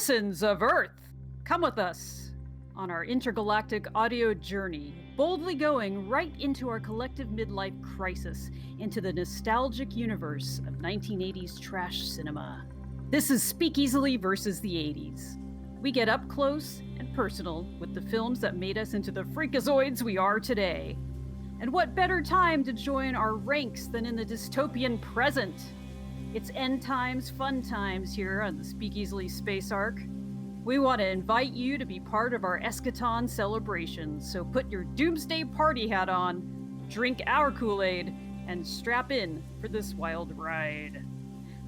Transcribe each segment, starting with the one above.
Citizens of Earth, come with us on our intergalactic audio journey, boldly going right into our collective midlife crisis, into the nostalgic universe of 1980s trash cinema. This is Speakeasily versus the 80s. We get up close and personal with the films that made us into the freakazoids we are today. And what better time to join our ranks than in the dystopian present? It's end times, fun times here on the Speakeasily Space Arc. We want to invite you to be part of our eschaton celebrations, so put your doomsday party hat on, drink our Kool-Aid, and strap in for this wild ride.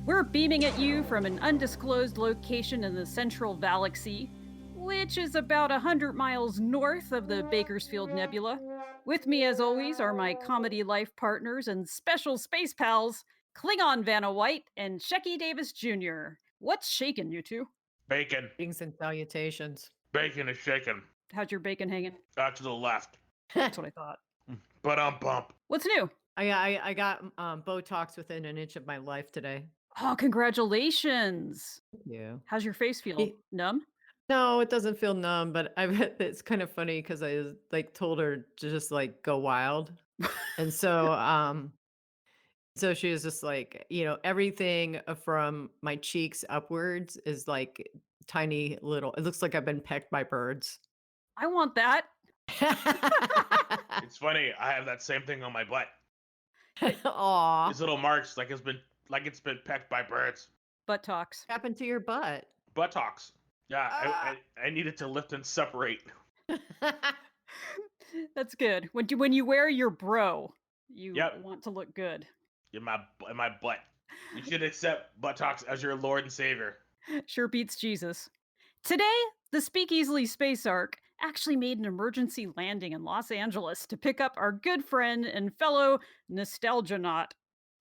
We're beaming at you from an undisclosed location in the Central Galaxy, which is about 100 miles north of the Bakersfield Nebula. With me, as always, are my comedy life partners and special space pals, Klingon Vanna White and Shecky Davis Jr. What's shaking, you two? Bacon. Greetings and salutations. Bacon is shaking. How's your bacon hanging? Out to the left. That's what I thought. But bump. What's new? I got Botox within an inch of my life today. Oh, congratulations. Yeah. How's your face feel? Numb? No, it doesn't feel numb, but it's kind of funny because I told her to just go wild. And so she was just everything from my cheeks upwards is tiny little, it looks like I've been pecked by birds. I want that. It's funny, I have that same thing on my butt. Aw. These little marks like it's been pecked by birds. Buttocks. What happened to your butt? Buttocks. Yeah, I needed to lift and separate. That's good. When you wear your bro, you Yep. want to look good. In my butt. You should accept buttocks as your Lord and Savior. Sure beats Jesus. Today, the Speakeasily Space Arc actually made an emergency landing in Los Angeles to pick up our good friend and fellow nostalgianaut.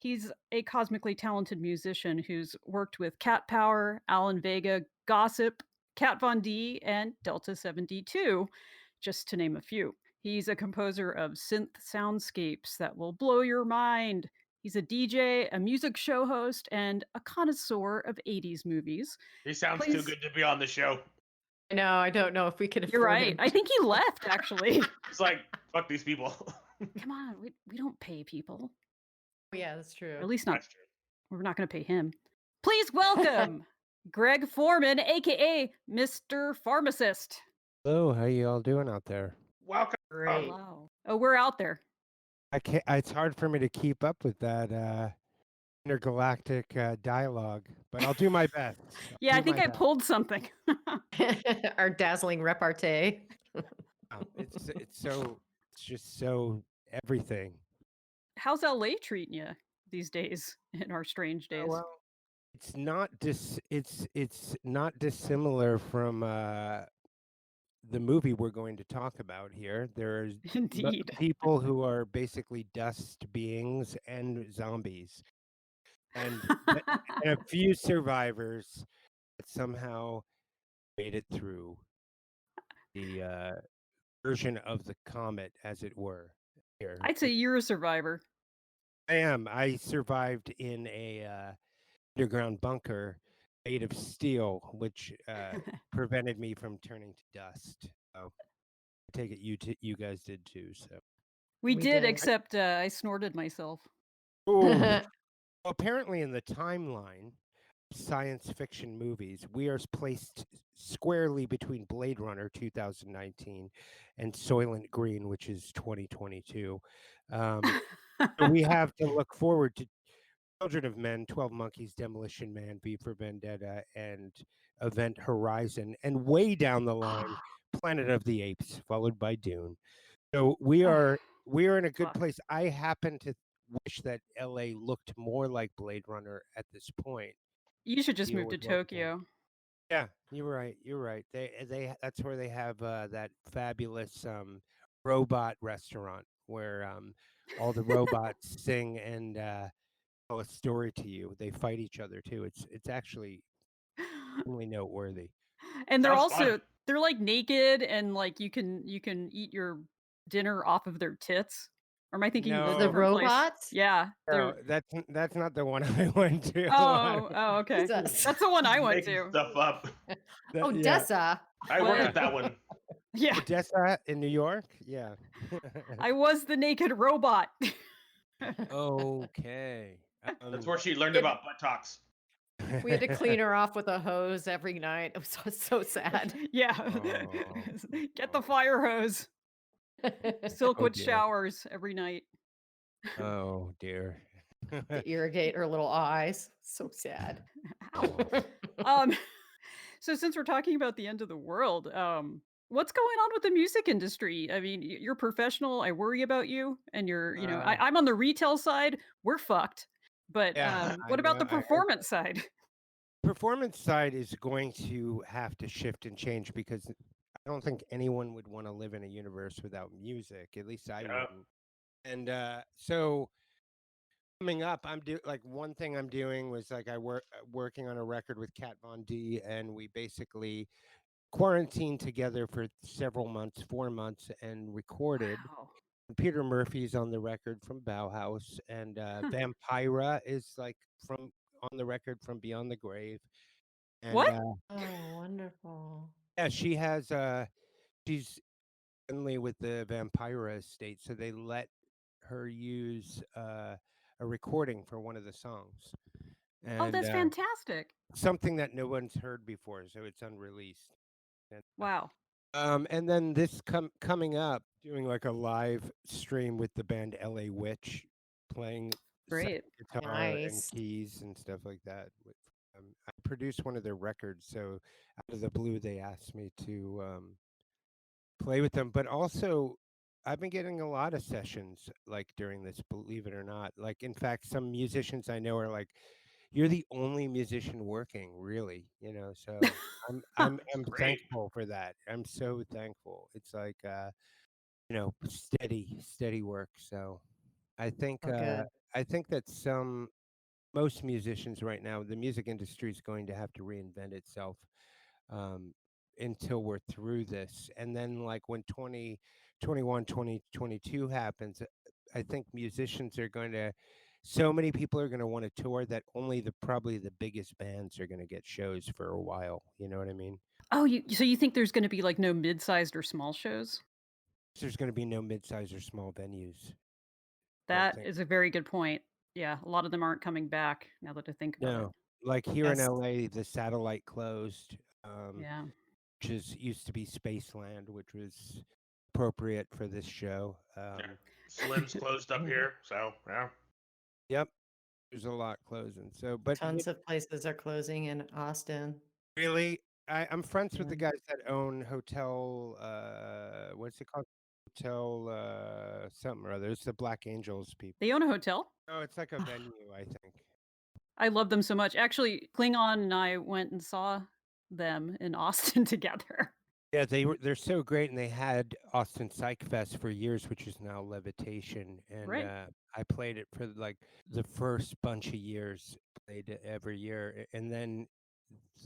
He's a cosmically talented musician who's worked with Cat Power, Alan Vega, Gossip, Kat Von D, and Delta 72, just to name a few. He's a composer of synth soundscapes that will blow your mind. He's a DJ, a music show host, and a connoisseur of 80s movies. He sounds too good to be on the show. No, I don't know if we could afford You're right. him. I think he left, actually. It's like, fuck these people. Come on, we don't pay people. Yeah, that's true. Or at least not. That's true. We're not going to pay him. Please welcome Gregg Foreman, aka Mr. Pharmacist. Hello, how you all doing out there? Welcome. Great. Hello. Oh, we're out there. I can't. It's hard for me to keep up with that intergalactic dialogue, but I'll do my best. Yeah, I think I pulled something. Our dazzling repartee. It's just so everything. How's LA treating you these days in our strange days? Well, it's not dissimilar from the movie we're going to talk about here. There's Indeed. people who are basically dust beings and zombies, and a few survivors that somehow made it through the version of the comet, as it were. Here, I'd say you're a survivor. I am. I survived in a underground bunker made of steel, which prevented me from turning to dust. So I take it you guys did too. So We did, did. except I snorted myself. well, apparently in the timeline of science fiction movies, we are placed squarely between Blade Runner 2019 and Soylent Green, which is 2022. So we have to look forward to Children of Men, 12 Monkeys, Demolition Man, V for Vendetta, and Event Horizon, and way down the line, Planet of the Apes, followed by Dune. So we are in a good Fuck. place. I happen to wish that LA looked more like Blade Runner at this point. You should just Deal move to with what we Tokyo. Yeah, you're right. They that's where they have that fabulous robot restaurant where all the robots sing and tell a story to you. They fight each other too. It's actually extremely noteworthy. And they're Sounds also fun. they're like naked and like you can eat your dinner off of their tits. Or am I thinking of a No. The different place? robots? Yeah. No, that's not the one I went to. Oh, okay. Jesus. That's the one I went Making to. stuff up. Yeah, Odessa. I worked What? at that one. Yeah, Odessa in New York. Yeah. I was the naked robot. Okay. That's where she learned It, about buttocks. we had to clean her off with a hose every night. It was so sad. Yeah. Oh, Get the fire hose. oh Silkwood dear. showers every night. Oh dear. To irrigate her little eyes. So sad. Ow. Um, so since we're talking about the end of the world, what's going on with the music industry? I mean, you're professional. I worry about you, and Uh, I'm on the retail side. We're fucked. But yeah, I what about know. the performance side? Performance side is going to have to shift and change because I don't think anyone would want to live in a universe without music. At least I Yeah. wouldn't. And so coming up, like one thing I'm doing was like working on a record with Kat Von D, and we basically quarantined together for several months, 4 months, and recorded. Wow. Peter Murphy's on the record from Bauhaus, and Huh. Vampira is like from on the record from Beyond the Grave. And What? Oh, wonderful. yeah, she's friendly with the Vampira estate, so they let her use a recording for one of the songs, Oh, and that's fantastic. something that no one's heard before, so it's unreleased. And, Wow. and then this coming up, doing like a live stream with the band LA Witch, playing second Great. guitar and Nice. keys and stuff like that. I produced one of their records, so out of the blue, they asked me to play with them. But also, I've been getting a lot of sessions like during this, believe it or not. Like, in fact, some musicians I know are like, "You're the only musician working, really," you know. So I'm Great. thankful for that. I'm so thankful. It's like steady work. So I think Oh, good. I think that most musicians right now, the music industry is going to have to reinvent itself um, until we're through this. And then, like when 2021, 2022 happens, I think musicians are going to, so many people are going to want to tour that only probably the biggest bands are going to get shows for a while. You know what I mean? Oh, so you think there's going to be like no mid-sized or small shows? There's going to be no mid-size or small venues. I don't That think. is a very good point. Yeah, a lot of them aren't coming back now that I think about it. No, like here in Yes. LA, the Satellite closed. Yeah. Which used to be Spaceland, which was appropriate for this show. Yeah. Slim's closed up here, so yeah. Yep, there's a lot closing. So, but Tons of places are closing in Austin. really, I'm friends with the Yeah. guys that own Hotel. What's it called? Hotel something or other. It's the Black Angels people. They own a hotel. Oh, it's like a venue, I think. I love them so much. Actually, Klingon and I went and saw them in Austin together. Yeah, they're so great, and they had Austin Psych Fest for years, which is now Levitation, and Right. I played it for like the first bunch of years, played it every year, and then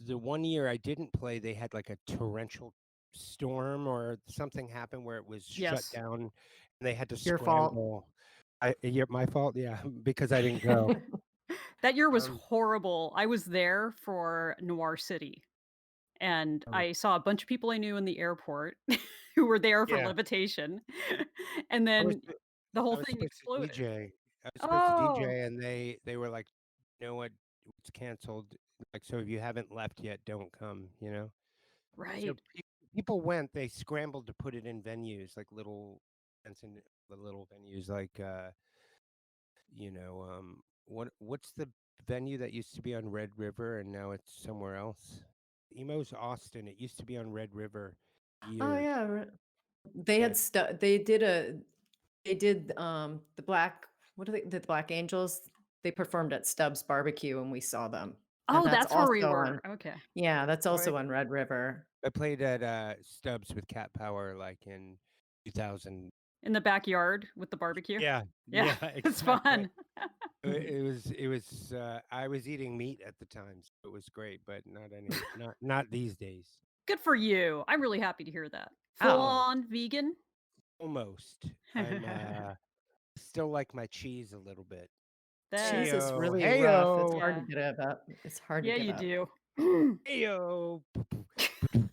the one year I didn't play, they had like a torrential storm or something happened where it was shut Yes. down, and they had to Your fault. scramble. My fault, yeah, because I didn't go. That year was Um, horrible. I was there for Noir City, and um, I saw a bunch of people I knew in the airport who were there for yeah, Levitation, and I was then the I whole was thing supposed to exploded. DJ. I was supposed to Oh, DJ, and they were like, "You know what? It's canceled. Like, so if you haven't left yet, don't come." You know. So right. people went. They scrambled to put it in venues like little events in the little venues like what's the venue that used to be on Red River and now it's somewhere else? Emo's Austin. It used to be on Red River Oh years. yeah. They Yeah, had they did the Black what are they the Black Angels. They performed at Stubbs Barbecue and we saw them. And Oh, that's that's where we also were. on Okay. yeah, that's I also on Red River. I played at Stubbs with Cat Power like in 2000. In the backyard with the barbecue. Yeah, Yeah, yeah, it's exactly. fun. It was I was eating meat at the time, so it was great, but not these days. Good for you. I'm really happy to hear that. Full Oh, on vegan. Almost. I'm still like my cheese a little bit. That cheese is Heyo, really rough. It's heyo, hard to yeah. get up. It's hard to Yeah, get you up. do. heyo. I'm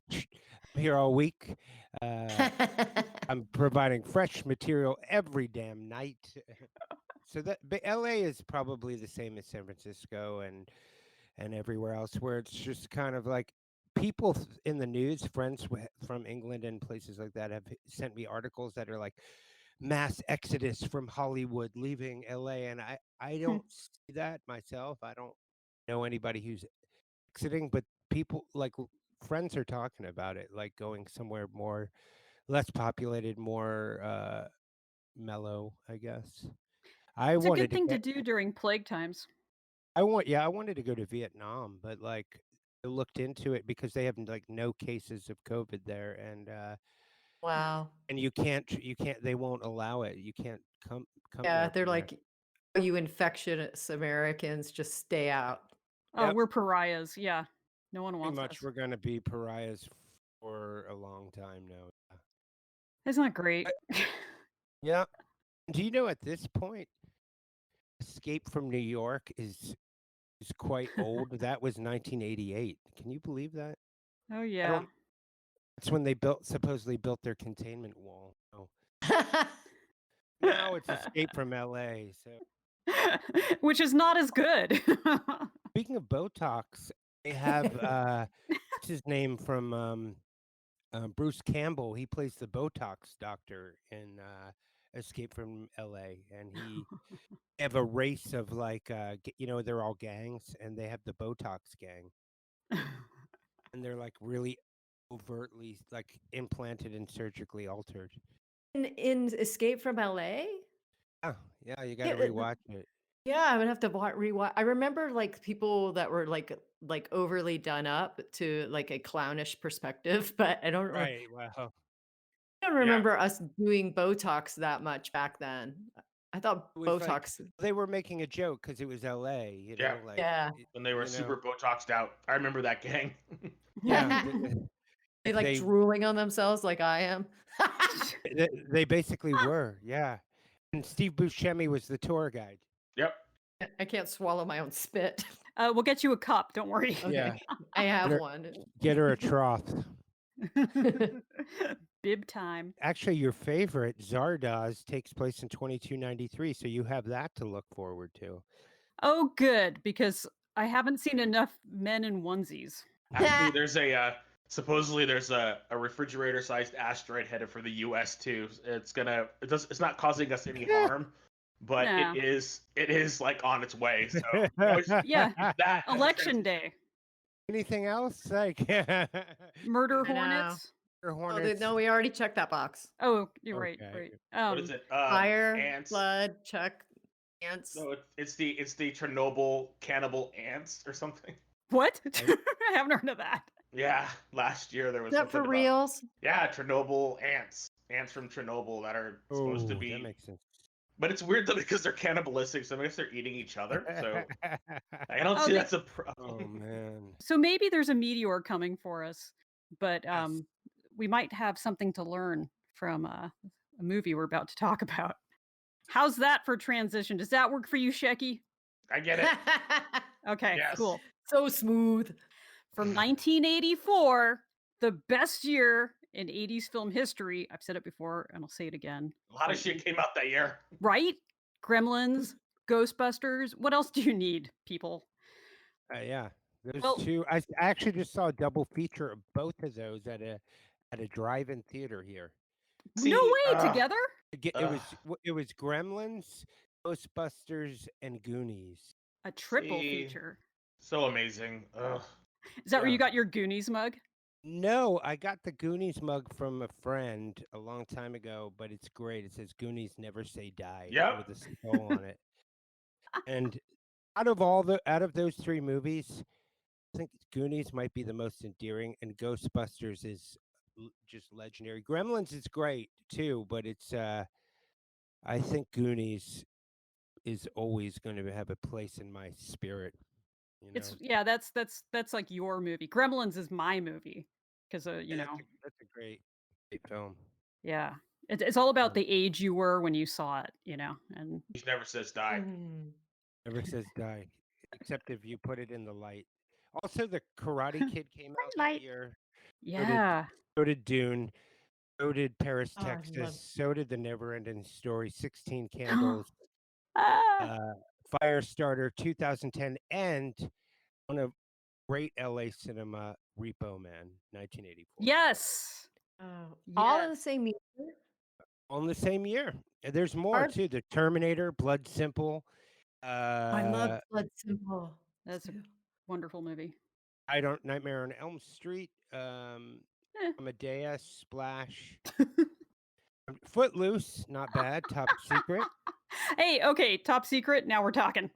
here all week. I'm providing fresh material every damn night. So but LA is probably the same as San Francisco and everywhere else, where it's just kind of like people in the news, friends from England and places like that, have sent me articles that are like mass exodus from Hollywood leaving LA, and I don't see that myself. I don't know anybody who's exiting, but people like friends are talking about it, like going somewhere more less populated, more mellow, I guess. I It's a wanted good to thing to get do during plague times. I wanted to go to Vietnam, but like I looked into it because they have like no cases of COVID there, Wow. and you can't they won't allow it. You can't come Yeah, there they're from there. like, "Oh, you infectious Americans, just stay out." Oh, Yep. we're pariahs. Yeah. No one Pretty wants much us. we're gonna be pariahs for a long time now. Isn't that great? Yeah. Do you know at this point, Escape from New York is quite old. That was 1988. Can you believe that? Oh, I yeah. don't. It's when they supposedly built their containment wall. Oh. Now it's Escape from LA. So Which is not as good. speaking of Botox, they have what's his name from Bruce Campbell. He plays the Botox doctor in Escape from LA, and they have a race of like they're all gangs, and they have the Botox gang, and they're like really overtly like implanted and surgically altered. In Escape from LA? Yeah, yeah, you got Yeah, to rewatch it. yeah, I would have to rewatch. I remember like people that were like overly done up to like a clownish perspective, but Right. Wow. I don't Yeah. remember us doing Botox that much back then. I thought It was like Botox. they were making a joke because it was LA, Yeah. like Yeah. When they were super Botoxed out. I remember that gang. yeah, They like they drooling on themselves like I am. they basically were, yeah. And Steve Buscemi was the tour guide. Yep. I can't swallow my own spit. We'll get you a cup. Don't worry. Okay. Yeah. I have Get her- one. Get her a trough. Bib time. Actually, your favorite Zardoz takes place in 2293, so you have that to look forward to. Oh, good, because I haven't seen enough men in onesies. Actually, supposedly there's a refrigerator-sized asteroid headed for the U.S. too. It's not causing us any harm, but No. it is like on its way. So Yeah. that Election day. Anything else? Like Murder I know. hornets. or Oh, hornets? no, we already checked that box. Oh, you're right. Okay. Right. what is it? Fire, Ants. blood, check, ants. No, it's the Chernobyl cannibal ants or something. What? I haven't heard of that. Yeah, last year there was Is that for something about reals? Chernobyl ants from Chernobyl that are supposed to be. That makes sense. But it's weird though because they're cannibalistic, so I guess they're eating each other. So I don't Oh, see they- that's a Oh problem. man. So maybe there's a meteor coming for us, but we might have something to learn from a movie we're about to talk about. How's that for transition? Does that work for you, Shecky? I get it. Okay, Yes. cool. So smooth. From 1984, the best year in 80s film history. I've said it before and I'll say it again. A lot of shit came out that year. Right? Gremlins, Ghostbusters. What else do you need, people? Yeah, those Well- two. I actually just saw a double feature of both of those at a drive-in theater here. No See, way, together? It was Gremlins, Ghostbusters, and Goonies. A triple See. feature. So amazing. Ugh. Is that where you Yeah. got your Goonies mug? No, I got the Goonies mug from a friend a long time ago, but it's great. It says Goonies never say die Yep. with a skull on it. And out of those three movies, I think Goonies might be the most endearing, and Ghostbusters is just legendary. Gremlins is great too, but it's I think Goonies is always going to have a place in my spirit. You know, That's like your movie. Gremlins is my movie because that's a great film. yeah, it's all about the age you were when you saw it, and He never says die. Never says die, except if you put it in the light. Also, the Karate Kid came out Light. that year. Yeah. So did Dune. So did Paris, Oh, I Texas. love. So did The Neverending Story. 16 Candles. Ah, Uh, Firestarter. 2010, and one of great LA cinema, Repo Man, 1984. yes. Oh, all in the Yes. same year. All in the same year. And there's more Hard. too. The Terminator, Blood Simple. I love Uh, Blood Simple. That's a too. wonderful movie. Nightmare on Elm Street. Eh. Amadeus, Splash. Footloose, not bad. Top Secret. Hey, okay, top secret. Now we're talking.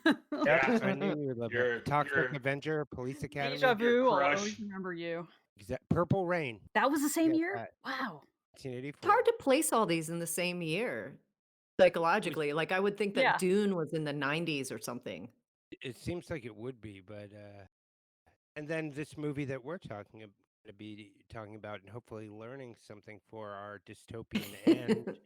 Yep, Yeah, I knew you would love that. your Toxic your Avenger, Police Deja Academy. your vu. I'll always crush. remember you. Purple Rain. That was the same Get year? that. Wow. It's 1984. hard to place all these in the same year psychologically. Like I would think that Yeah. Dune was in the 90s or something. It seems like it would be, but and then this movie that we're talking about to be talking about and hopefully learning something for our dystopian end.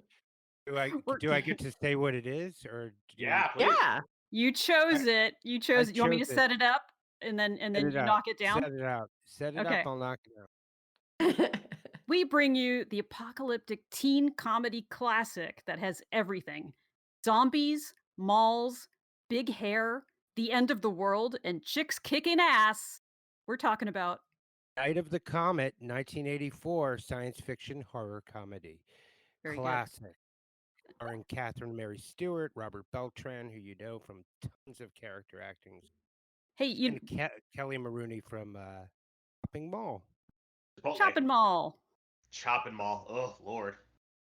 We're- Do I get to say what it is, or do Yeah, please. Yeah. You chose it. You chose it. You want me to chose it. set it up and then Set it you out. knock it down? Set it out. Set it Okay. up. I'll knock it out. We bring you the apocalyptic teen comedy classic that has everything: zombies, malls, big hair, the end of the world, and chicks kicking ass. We're talking about Night of the Comet, 1984, science fiction horror comedy. very good. Classic. Starring Catherine Mary Stewart, Robert Beltran, who you know from tons of character acting, Hey, you and Kelly Maroney from Shopping Mall. Chipotle. Shopping Mall. Chopping Mall. Oh Lord.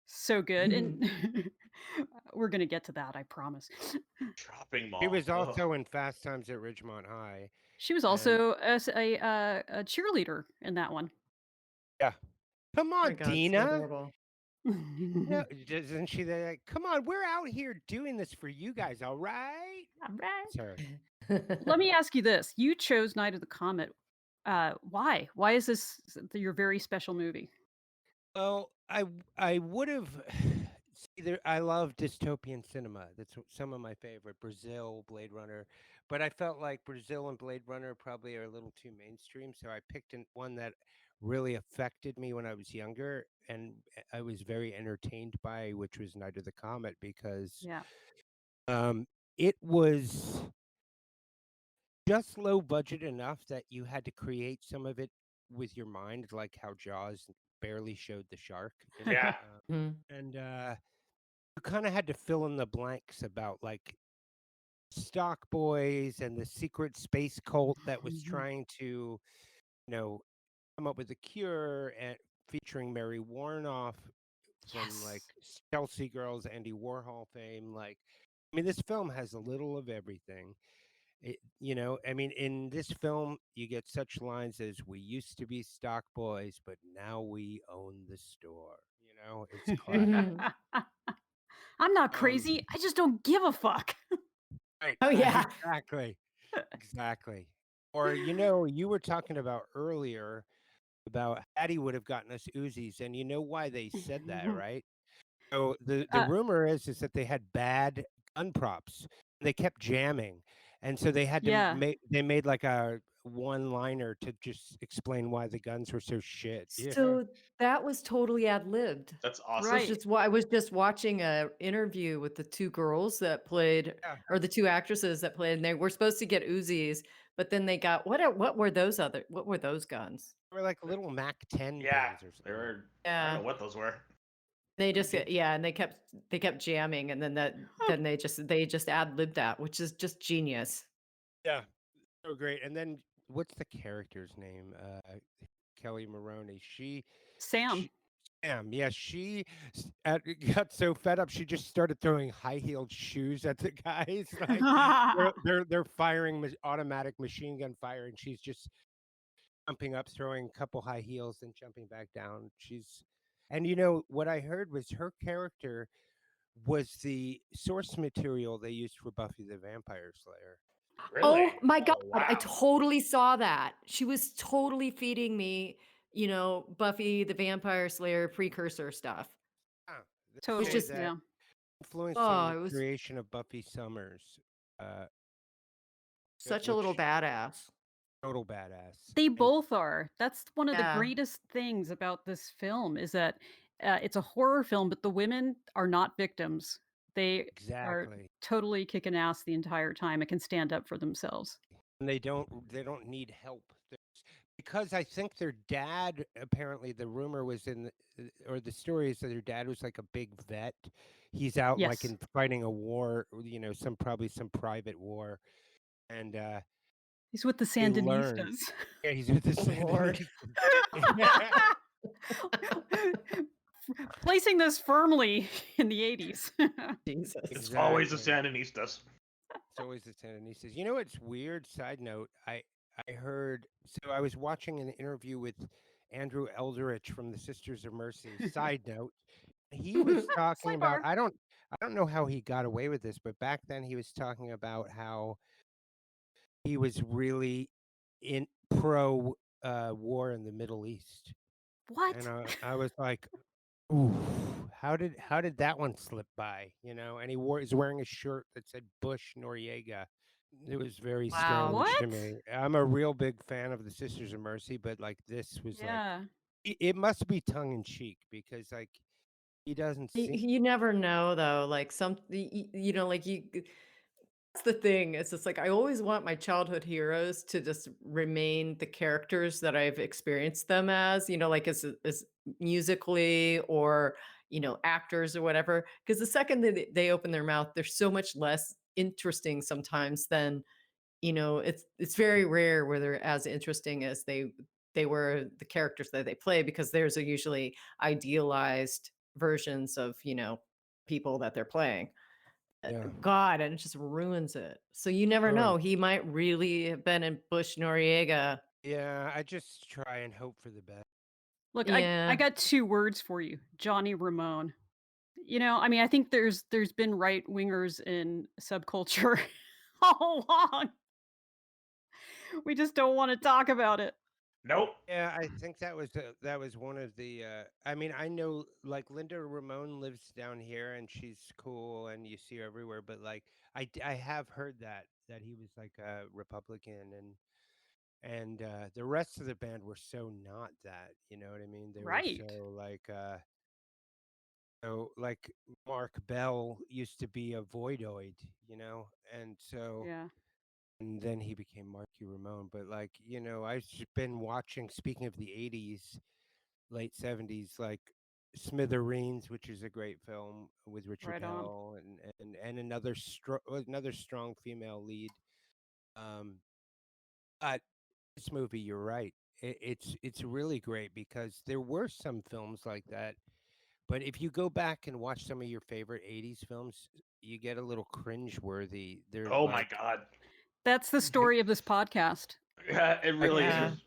So good. And we're going to get to that, I promise. Chopping Mall. He was Ugh. also in Fast Times at Ridgemont High. She was And- also a cheerleader in that one. Yeah. Come Oh my on, God, so Dina. adorable. No, isn't she there? Like, come on, we're out here doing this for you guys, all right? All right. It's her. Let me ask you this. You chose Night of the Comet. Why? Why is this your very special movie? Well, I would have. See, I love dystopian cinema. That's some of my favorite. Brazil, Blade Runner, but I felt like Brazil and Blade Runner probably are a little too mainstream, so I picked one that really affected me when I was younger, and I was very entertained by, which was Night of the Comet, because Yeah. it was just low budget enough that you had to create some of it with your mind, like how Jaws barely showed the shark. You know? Yeah. Mhm. And you kind of had to fill in the blanks about like Stock Boys and the secret space cult that was trying to, come up with a cure, and featuring Mary Warnoff from like Chelsea Girls, Andy Warhol fame. Like, I mean, this film has a little of everything. I mean, in this film, you get such lines as "We used to be stock boys, but now we own the store." It's classic. Mhm. I'm not crazy. I just don't give a fuck. Right. Oh, yeah. Exactly. Exactly. Or you were talking about earlier about Hattie would have gotten us Uzis, and you know why they said that, right? So the Uh, rumor is that they had bad gun props. They kept jamming, and so they had to Yeah. made like a one-liner to just explain why the guns were so shit. Yeah. So that was totally ad-libbed. That's awesome. Right. I was just watching a interview with the two girls that played, Yeah. or the two actresses that played, and they were supposed to get Uzis, but then they got what were those guns? They were like little Mac 10 Yeah. things or something. They were. I Yeah. don't know what those were. They just and they kept jamming, and then then they just ad-libbed that, which is just genius. Yeah. So great. And then what's the character's name? Kelly Maroney. Sam. Sam, yeah, got so fed up she just started throwing high-heeled shoes at the guys. Like they're firing automatic machine gun fire, and she's just jumping up, throwing a couple high heels, and jumping back down. And what I heard was her character was the source material they used for Buffy the Vampire Slayer. Really? Oh my God, wow. I totally saw that. She was totally feeding me, Buffy the Vampire Slayer precursor stuff. Yeah, they Totally. say just- that Yeah. influenced Oh, the it was creation of Buffy Summers. such a little which- badass. total badass. They And both are. That's one of the Yeah. greatest things about this film is that it's a horror film, but the women are not victims. They are exactly. totally kicking ass the entire time and can stand up for themselves. And they don't need help. Because I think their dad, apparently the rumor was or the story is that their dad was like a big vet. He's out like Yes. in fighting a war, probably some private war, and He's with the they learn. Sandinistas. Yeah, he's with the Lord. Sandinistas. Placing this firmly in the 80s. Jesus. It's always the Exactly. Sandinistas. It's always the Sandinistas. You know what's weird? Side note, I heard. So I was watching an interview with Andrew Eldritch from the Sisters of Mercy. Side note, he was talking about. Sidebar. I don't know how he got away with this, but back then he was talking about how he was really in pro war in the Middle East, and What? I was like, ooh, how did that one slip by? And he's wearing a shirt that said Bush Noriega. It was very Wow. strange to What? me. I'm a real big fan of the Sisters of Mercy, but like this was like Yeah. it must be tongue in cheek because like he doesn't You, seem you never know though. Like like that's the thing. It's just like I always want my childhood heroes to just remain the characters that I've experienced them as, like as musically or, actors or whatever. Because the second that they open their mouth, they're so much less interesting sometimes than, it's very rare where they're as interesting as they were the characters that they play because there's usually idealized versions of, people that they're playing. yeah. God, and it just ruins it. So you never Oh, know. He might really have been in Bush Noriega. yeah, I just try and hope for the best. Look, I Yeah. got two words for you. Johnny Ramone. I mean, I think there's been right wingers in subculture all along. We just don't want to talk about it. Nope. Yeah, I think that was one of the I mean, I know like Linda Ramone lives down here and she's cool and you see her everywhere, but like I have heard that he was like a Republican and the rest of the band were so not that, you know what I mean? They were Right. so like Mark Bell used to be a voidoid, and so Yeah. and then he became Marky Ramone. But like, I've just been watching, speaking of the 80s, late 70s, like Smithereens, which is a great film with Richard Right on. Hell and another strong female lead. Um, but this movie, you're right. It's really great because there were some films like that. But if you go back and watch some of your favorite 80s films, you get a little cringe-worthy. They're Oh my god. That's the story of this podcast. Yeah, it like really Yeah. is.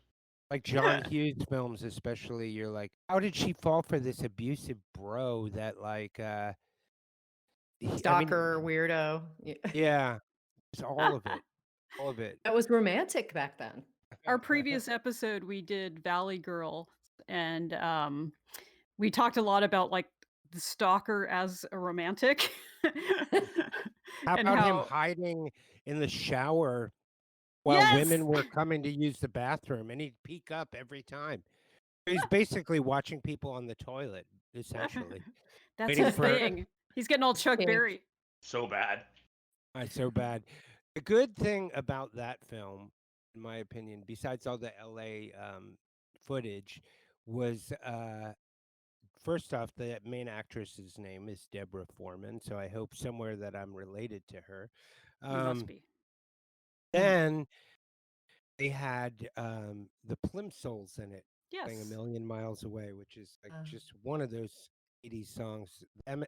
like John Hughes films, especially. You're like, how did she fall for this abusive bro that like I mean, Stalker, weirdo. Yeah. yeah, it's all of it. All of it. That was romantic back then. Our previous episode, we did Valley Girl, and we talked a lot about like the stalker as a romantic, How and about him how hiding in the shower while yes, women were coming to use the bathroom and he'd peek up every time? He's basically watching people on the toilet, essentially. that's Waiting his for thing. He's getting all Chuck Pink. Berry. So bad. so bad. The good thing about that film, in my opinion, besides all the LA footage, was first off, the main actress's name is Deborah Foreman, so I hope somewhere that I'm related to her. You must Um, be. then they had the Plimsolls in it, playing A Yes. Million Miles Away, which is like Uh, just one of those 80s songs. And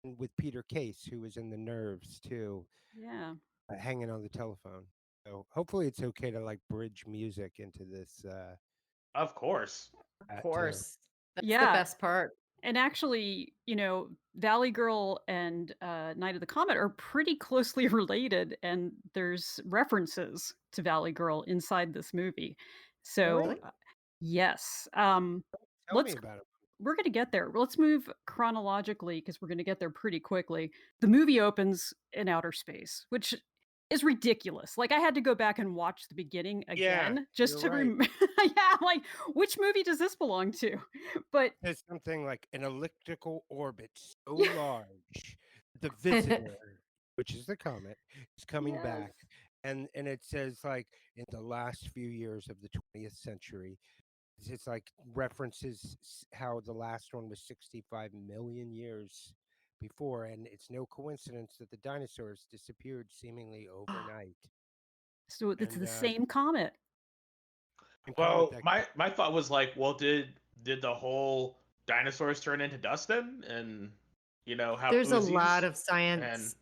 with Peter Case, who was in The Nerves too, Yeah. hanging on the telephone. So hopefully it's okay to like bridge music into this. Of course. of Too. course. That's the Yeah. best part. And actually, Valley Girl and Night of the Comet are pretty closely related, and there's references to Valley Girl inside this movie. So, Really? yes. Tell me Let's about it. we're going to get there. Let's move chronologically because we're going to get there pretty quickly. The movie opens in outer space, which is ridiculous. Like I had to go back and watch the beginning Yeah, again just you're to right. remember. Yeah, like which movie does this belong to? But There's something like an elliptical orbit so large, the visitor, which is the comet, is coming yes. back, and it says like in the last few years of the 20th century, it's like references how the last one was 65 million years before, and it's no coincidence that the dinosaurs disappeared seemingly overnight. So it's And the same comet. Well, my thought was like, well, did the whole dinosaurs turn into dust then, and have There's a Uzis lot of and science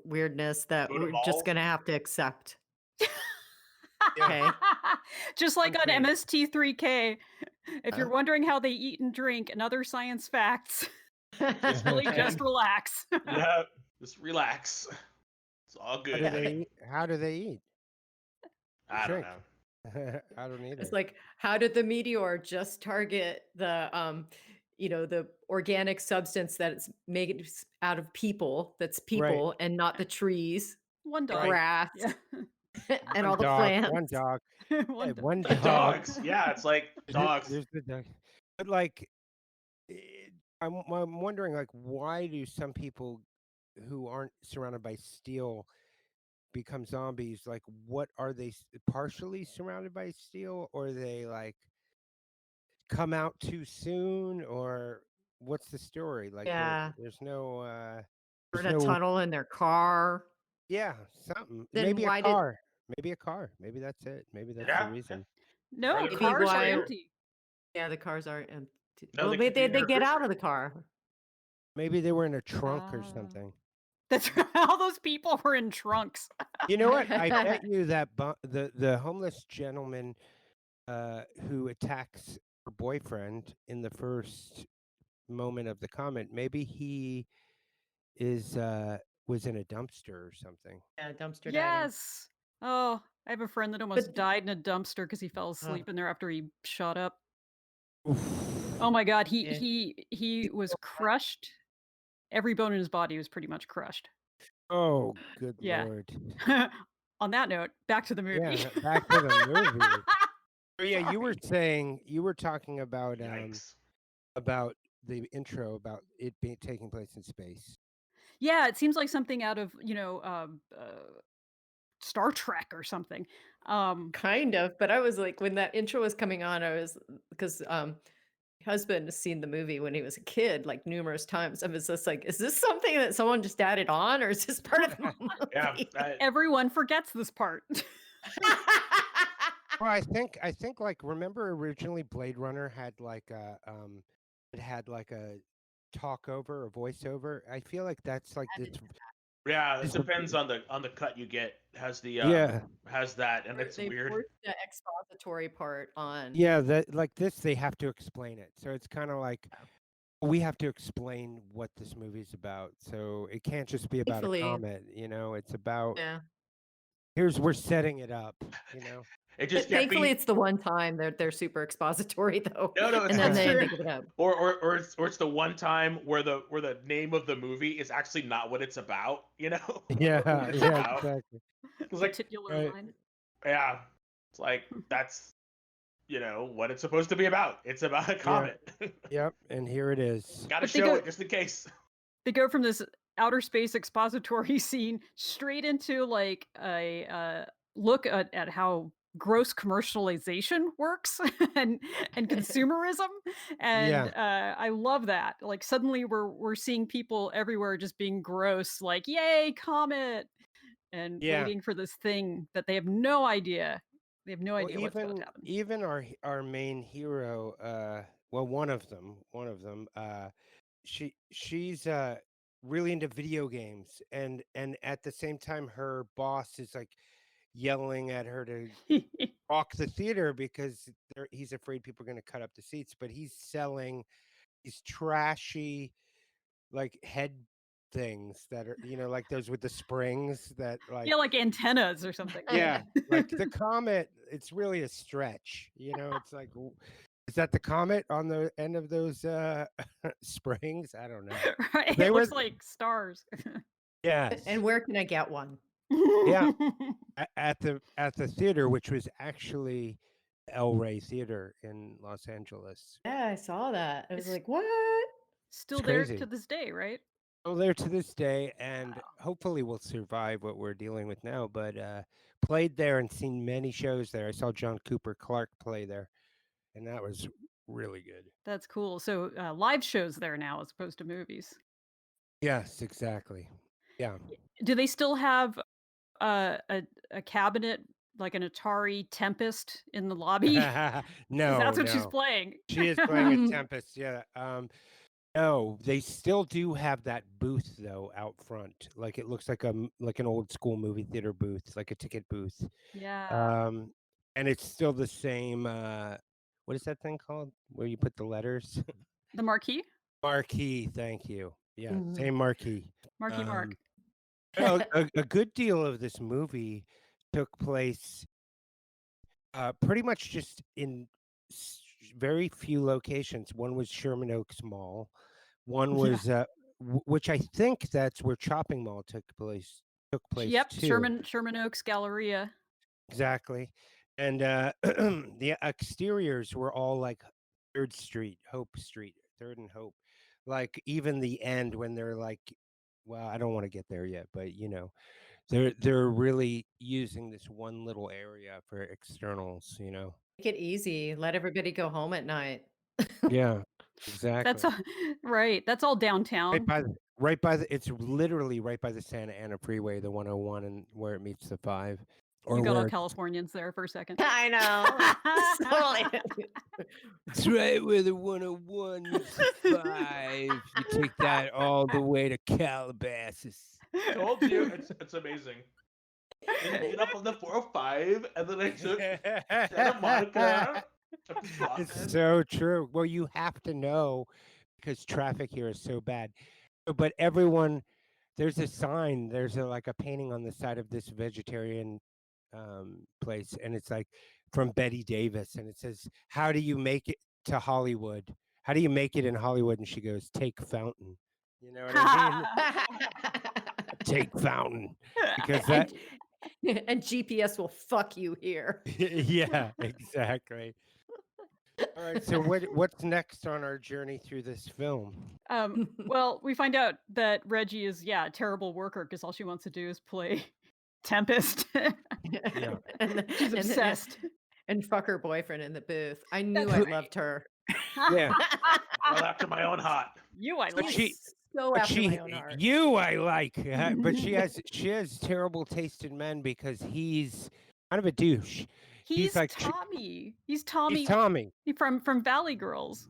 weirdness that go to we're just malls? gonna have to accept. Yeah. Okay. Just like on Something. MST3K, if you're Huh? wondering how they eat and drink and other science facts, really just relax. Yeah, just relax. It's all How good. do they eat? How do they eat? I don't Shrink. know. I don't either. It's like, how did the meteor just target the organic substance that it's made out of people, that's Right. people and not the trees, One the dog. grass, Yeah. and all the One plants. dog. One Yeah, dog. one The dog. dogs. Yeah, it's like dogs. There's the dog. But like, I'm wondering, like, why do some people who aren't surrounded by steel become zombies? Like, what are they partially surrounded by steel, or they like come out too soon, or what's the story? Like, Yeah. there's no, Or there's in a no, tunnel in their car. yeah, something. Then Maybe a why did car. Maybe a car. Maybe that's it. Maybe that's the Yeah. reason. Or No, the maybe cars are why refrigerator. empty. yeah, the cars are empty. No, Well, they maybe could be in the they get out of the refrigerator. car. Maybe they were in a trunk or Ah. something. That's all those people were in trunks. You know what? I bet you that the homeless gentleman who attacks her boyfriend in the first moment of the comment, maybe he is was in a dumpster or something. Yeah, dumpster diving. Yes. Oh, I have a friend that almost But died in a dumpster because he fell asleep in there after he shot up. Oof. Oh my god, Yeah. he was crushed. Every bone in his body was pretty much crushed. Oh, good Yeah. lord. On that note, back to the movie. Yeah, back to the movie. So yeah, Sorry. you were talking about Yikes. the intro about it being taking place in space. Yeah, it seems like something out of, Star Trek or something. Kind of, but I was like, when that intro was coming on, I was because my husband has seen the movie when he was a kid, like numerous times. I was just like, is this something that someone just added on, or is this part of the Yeah. movie? Everyone forgets this part. Well, I think like remember originally Blade Runner had like a it had like a talk over, a voiceover. I feel like that's like it's Yeah, it it's depends on the cut you get. Has the yeah. has that, and it's They weird. forced the expository part on. Yeah, that like this they have to explain it. So it's kind of like we have to explain what this movie's about. So it can't just be about a Thankfully, comet, it's about yeah. we're setting it up, It But just can't thankfully, be. it's the one time they're super expository though, No, and then it's they true. give it up. Or it's the one time where the name of the movie is actually not what it's about. Yeah, What it's yeah, about. exactly. It's The like, titular Right. line. yeah, it's like that's what it's supposed to be about. It's about a comet. Yep, and here it is. Got to But they show go it just in case. they go from this outer space expository scene straight into like a look at how gross commercialization works and consumerism, and I love that. Like suddenly we're seeing people everywhere just being gross, like yay comet, and Yeah. waiting for this thing that they have no idea. They have no Well, idea what's about to happen. even our main hero, well, one of them, she's really into video games, and at the same time, her boss is like yelling at her to walk the theater because he's afraid people are going to cut up the seats. But he's selling these trashy like head things that are like those with the springs that like Yeah, like antennas or something. yeah, like the comet, it's really a stretch. It's like, is that the comet on the end of those springs? I don't know. Right, They it were, looks like stars. yes. And where can I get one? Yeah, at the theater, which was actually El Rey Theater in Los Angeles. Yeah, I saw that. I was It's like, what? still It's there to crazy. this day, right? Still there to this day, and Wow. hopefully we'll survive what we're dealing with now. But played there and seen many shows there. I saw John Cooper Clarke play there, and that was really good. That's cool. So live shows there now as opposed to movies. Yes, exactly. Yeah. Do they still have a cabinet like an Atari Tempest in the lobby? Because No, that's what she's no. playing. She is playing a Tempest, yeah. No, they still do have that booth though out front. Like it looks like like an old school movie theater booth, like a ticket booth. Yeah. Um, and it's still the same. What is that thing called? Where you put the letters? The Marquee? Marquee. Thank you. Yeah, Mhm. same marquee. Marquee Mark. Um, no, a good deal of this movie took place pretty much just in very few locations. One was Sherman Oaks Mall. One Yeah. was which I think that's where Chopping Mall took place Yep. too. Sherman Oaks Galleria. Exactly. And the exteriors were all like Third Street, Hope Street, Third and Hope. Like even the end when they're like, well, I don't want to get there yet, but they're really using this one little area for externals. Make it easy. Let everybody go home at night. Yeah, That's exactly. all, right. That's all downtown. It's literally right by the Santa Ana Freeway, the 101, and where it meets the 5, You or got all where Californians there for a second. I know. Totally. it's right where the 101 meets the 5. You take that all the way to Calabasas. Told you, it's amazing. And you get up on the 405, and then I took Santa Monica. It's so true. Well, you have to know because traffic here is so bad. But everyone, there's a sign, like a painting on the side of this vegetarian place, and it's like from Betty Davis, and it says, "How do you make it to Hollywood? How do you make it in Hollywood?" And she goes, "Take Fountain." You know what I mean? Take Fountain, because that, and GPS will fuck you here. yeah, exactly. All right, so what's next on our journey through this film? Well, we find out that Reggie is, a terrible worker because all she wants to do is play Tempest. Yeah. She's obsessed. And fuck her boyfriend in the booth. I knew That's I right. loved her. Yeah. Well, after my own heart. You, I But like. she, So but after she, my own heart. you, I like, but she has terrible taste in men because he's kind of a douche. He's like Tommy. He's he's Tommy Tommy. from Valley Girls.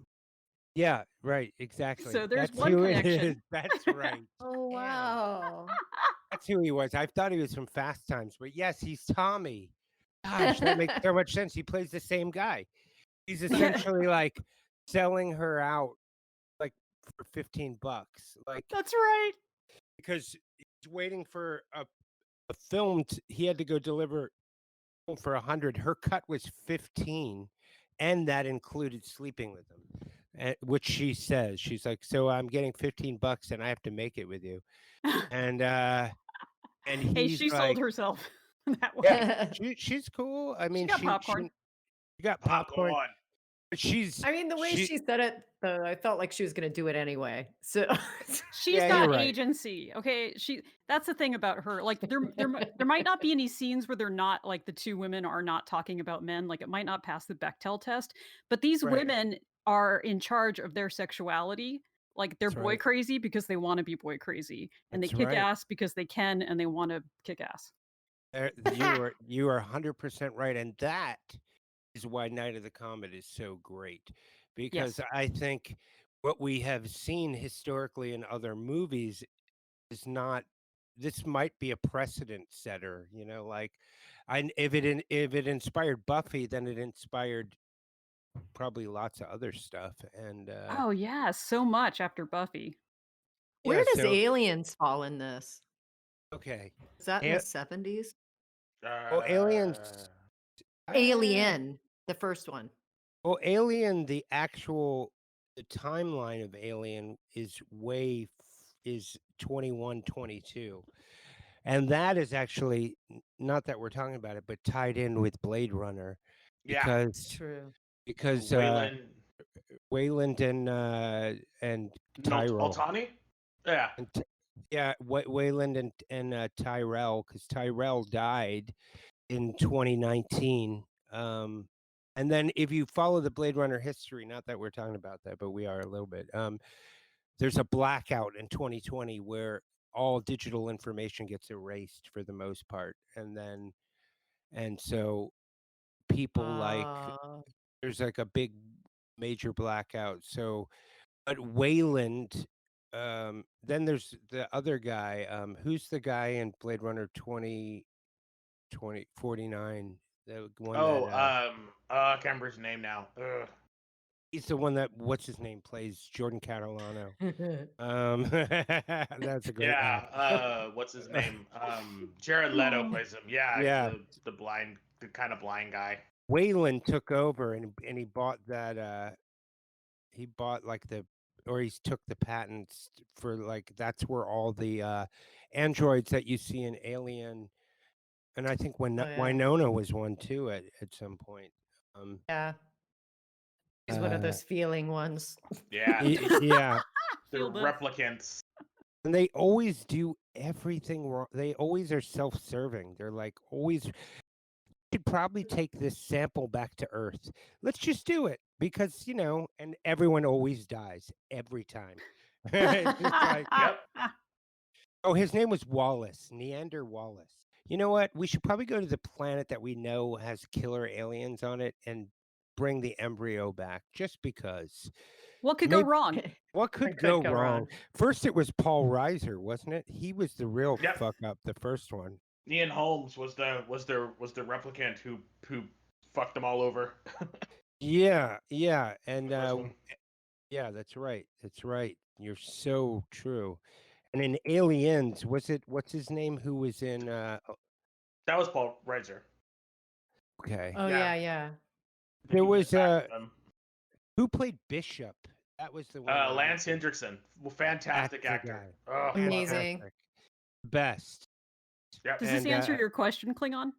Yeah, right, exactly. So there's That's one who it connection. is. That's right. Oh, Damn. wow. That's who he was. I thought he was from Fast Times, but yes, he's Tommy. Gosh, that makes so much sense. He plays the same guy. He's essentially like selling her out like for $15, like That's right. because he's waiting for a film. He had to go deliver for 100. Her cut was 15, and that included sleeping with him. Which she says, she's like, so I'm getting $15 and I have to make it with you. And Hey, he's she like, sold herself that way. yeah, she's cool. I mean, got popcorn. she got popcorn. Popcorn. But she's, I mean, the way she said it, though, I felt like she was going to do it anyway. So She's Yeah, got you're right. agency. Okay, that's the thing about her. Like there might not be any scenes where they're not like the two women are not talking about men. Like it might not pass the Bechdel test, but these Right. women are in charge of their sexuality. Like they're That's boy right. crazy because they want to be boy crazy, and That's they kick right. ass because they can, and they want to kick ass. You are 100% right, and that is why Night of the Comet is so great, because Yes. I think what we have seen historically in other movies is not. This might be a precedent setter, like, if it inspired Buffy, then it inspired probably lots of other stuff, and Oh yeah, so much after Buffy. where yeah, does so Aliens fall in this? okay. Is that in the 70s? Well, Aliens. Alien, the first one. Well, Alien, the timeline of Alien is 21, 22. And that is actually not that we're talking about it, but tied in with Blade Runner Yeah. It's because true. because Wayland Wayland and Tyrell Altani? Yeah. and Wayland and Tyrell, because Tyrell died in 2019. And then if you follow the Blade Runner history, not that we're talking about that, but we are a little bit. There's a blackout in 2020 where all digital information gets erased for the most part, and so people like Uh, there's like a big major blackout. So, but Wayland, then there's the other guy. Who's the guy in Blade Runner 2049? The one Oh, that I can't remember his name now. Ugh. he's the one that what's his name plays Jordan Catalano. That's a great Yeah, act. what's his name? Jared Leto plays him. Yeah, he's Yeah, the blind, the kind of blind guy. Wayland took over and he bought that he bought like the or he's took the patents for like that's where all the androids that you see in Alien, and I think when oh yeah, Winona was one too at some point. Um, yeah. He's one of uh, those feeling ones. Yeah, yeah, they're Feel this. replicants. and they always do everything wrong. They always are self-serving. They're like always should probably take this sample back to Earth. Let's just do it because and everyone always dies every time. It's just like, Yep. oh, his name was Wallace, Neander Wallace. You know what? We should probably go to the planet that we know has killer aliens on it and bring the embryo back just because. What could go Maybe wrong? what could go wrong? First, it was Paul Reiser, wasn't it? He was the real Yep. fuck up, the first one. Ian Holmes was the replicant who fucked them all over. Yeah, and The first one. yeah, that's right. That's right. You're so true. And in Aliens, what's his name who was in That was Paul Reiser. okay. Oh Yeah. yeah, yeah. I think There he went was back to them. who played Bishop? That was the one. that I'm Lance thinking- Hendrickson, fantastic That's the actor. guy. Oh, Amazing. Fantastic. Best. Yep. Does this And, answer your question, Klingon?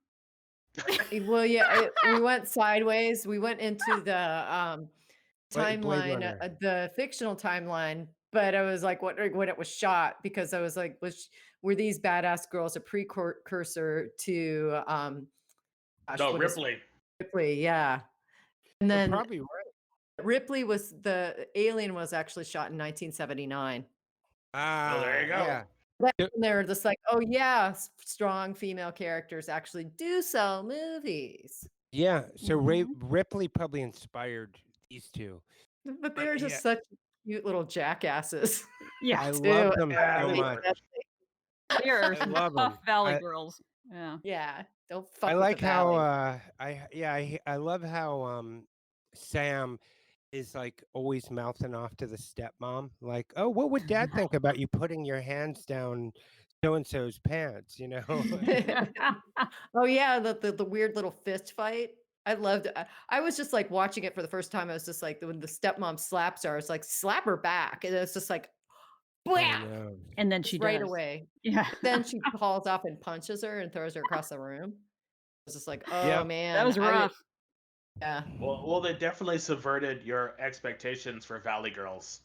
Well, yeah, we went sideways. We went into the Blade timeline, Runner. the fictional timeline, but I was like, what when it was shot, because I was like, were these badass girls a precursor to gosh, No, what is Ripley. Ripley? Yeah, and You're then probably right. Ripley was the Alien was actually shot in 1979. Oh, there you go. Yeah. But Yep. they're just like, oh yeah, strong female characters actually do sell movies. Yeah. So Mhm. Ripley probably inspired these two. But they're just yeah. such cute little jackasses. Yeah, I too. love them Yeah, so they much. Definitely. they are I some love tough 'em. Valley girls. Yeah. Yeah, don't I fuck with like the how valley. I love how Sam is like always mouthing off to the stepmom, like, "Oh, what would Dad think about you putting your hands down so and so's pants?" You know? Oh yeah, the weird little fist fight. I loved it. I was just like watching it for the first time. I was just like, when the stepmom slaps her, it's like, slap her back. And it's just like, I bam, know. And then just she right does. away. Yeah. But then she hauls off and punches her and throws her across the room. I was just like, oh Yep. man, That was rough. yeah. Well, they definitely subverted your expectations for Valley Girls.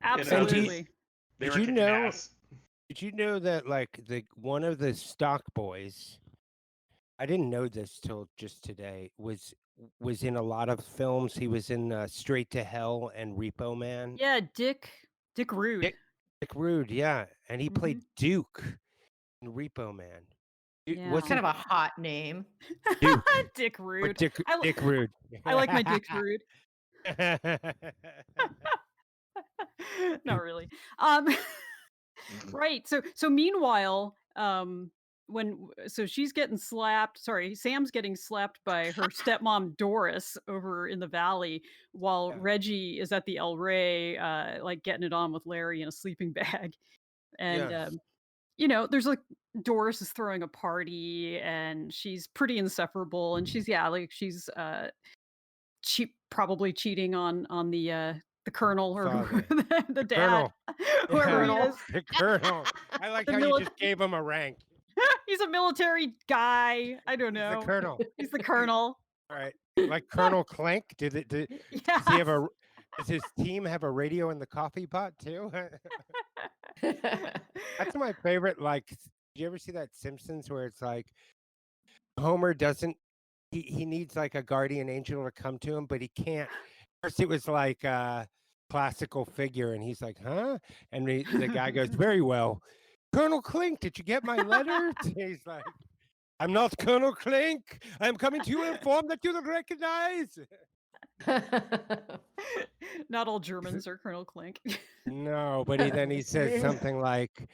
Absolutely. They Did were you kicking know- ass. Did you know that like one of the stock boys, I didn't know this till just today, was in a lot of films. He was in Straight to Hell and Repo Man. Yeah, Dick Rude. Dick Rude, yeah, and he played Mhm. Duke in Repo Man. Yeah. What's Kind of a hot name. Duke? Dick Or Rude. Dick I, Rude. I like my Dick Rude. Not really. Right. So meanwhile, she's getting slapped. Sorry, Sam's getting slapped by her stepmom Doris over in the valley, while Yeah. Reggie is at the El Rey, like getting it on with Larry in a sleeping bag. And Yes. there's like Doris is throwing a party, and she's pretty insufferable, and she's probably cheating on the the colonel or Father. the dad, Colonel. whoever he Colonel. is. The colonel. I like The how you mili- just gave him a rank. He's a military guy. I don't He's the know. colonel. He's the colonel. All right. Like Colonel Clank. Does he have Yes. does his team have a radio in the coffee pot too? That's my favorite. Like, do you ever see that Simpsons where it's like Homer doesn't he needs like a guardian angel to come to him, but he can't. First it was like a classical figure, and he's like, huh? And the guy goes, very well. Colonel Clink, did you get my letter? He's like, I'm not Colonel Clink. I'm coming to inform that you don't recognize. Not all Germans are Colonel Clink. No, but then he says something like,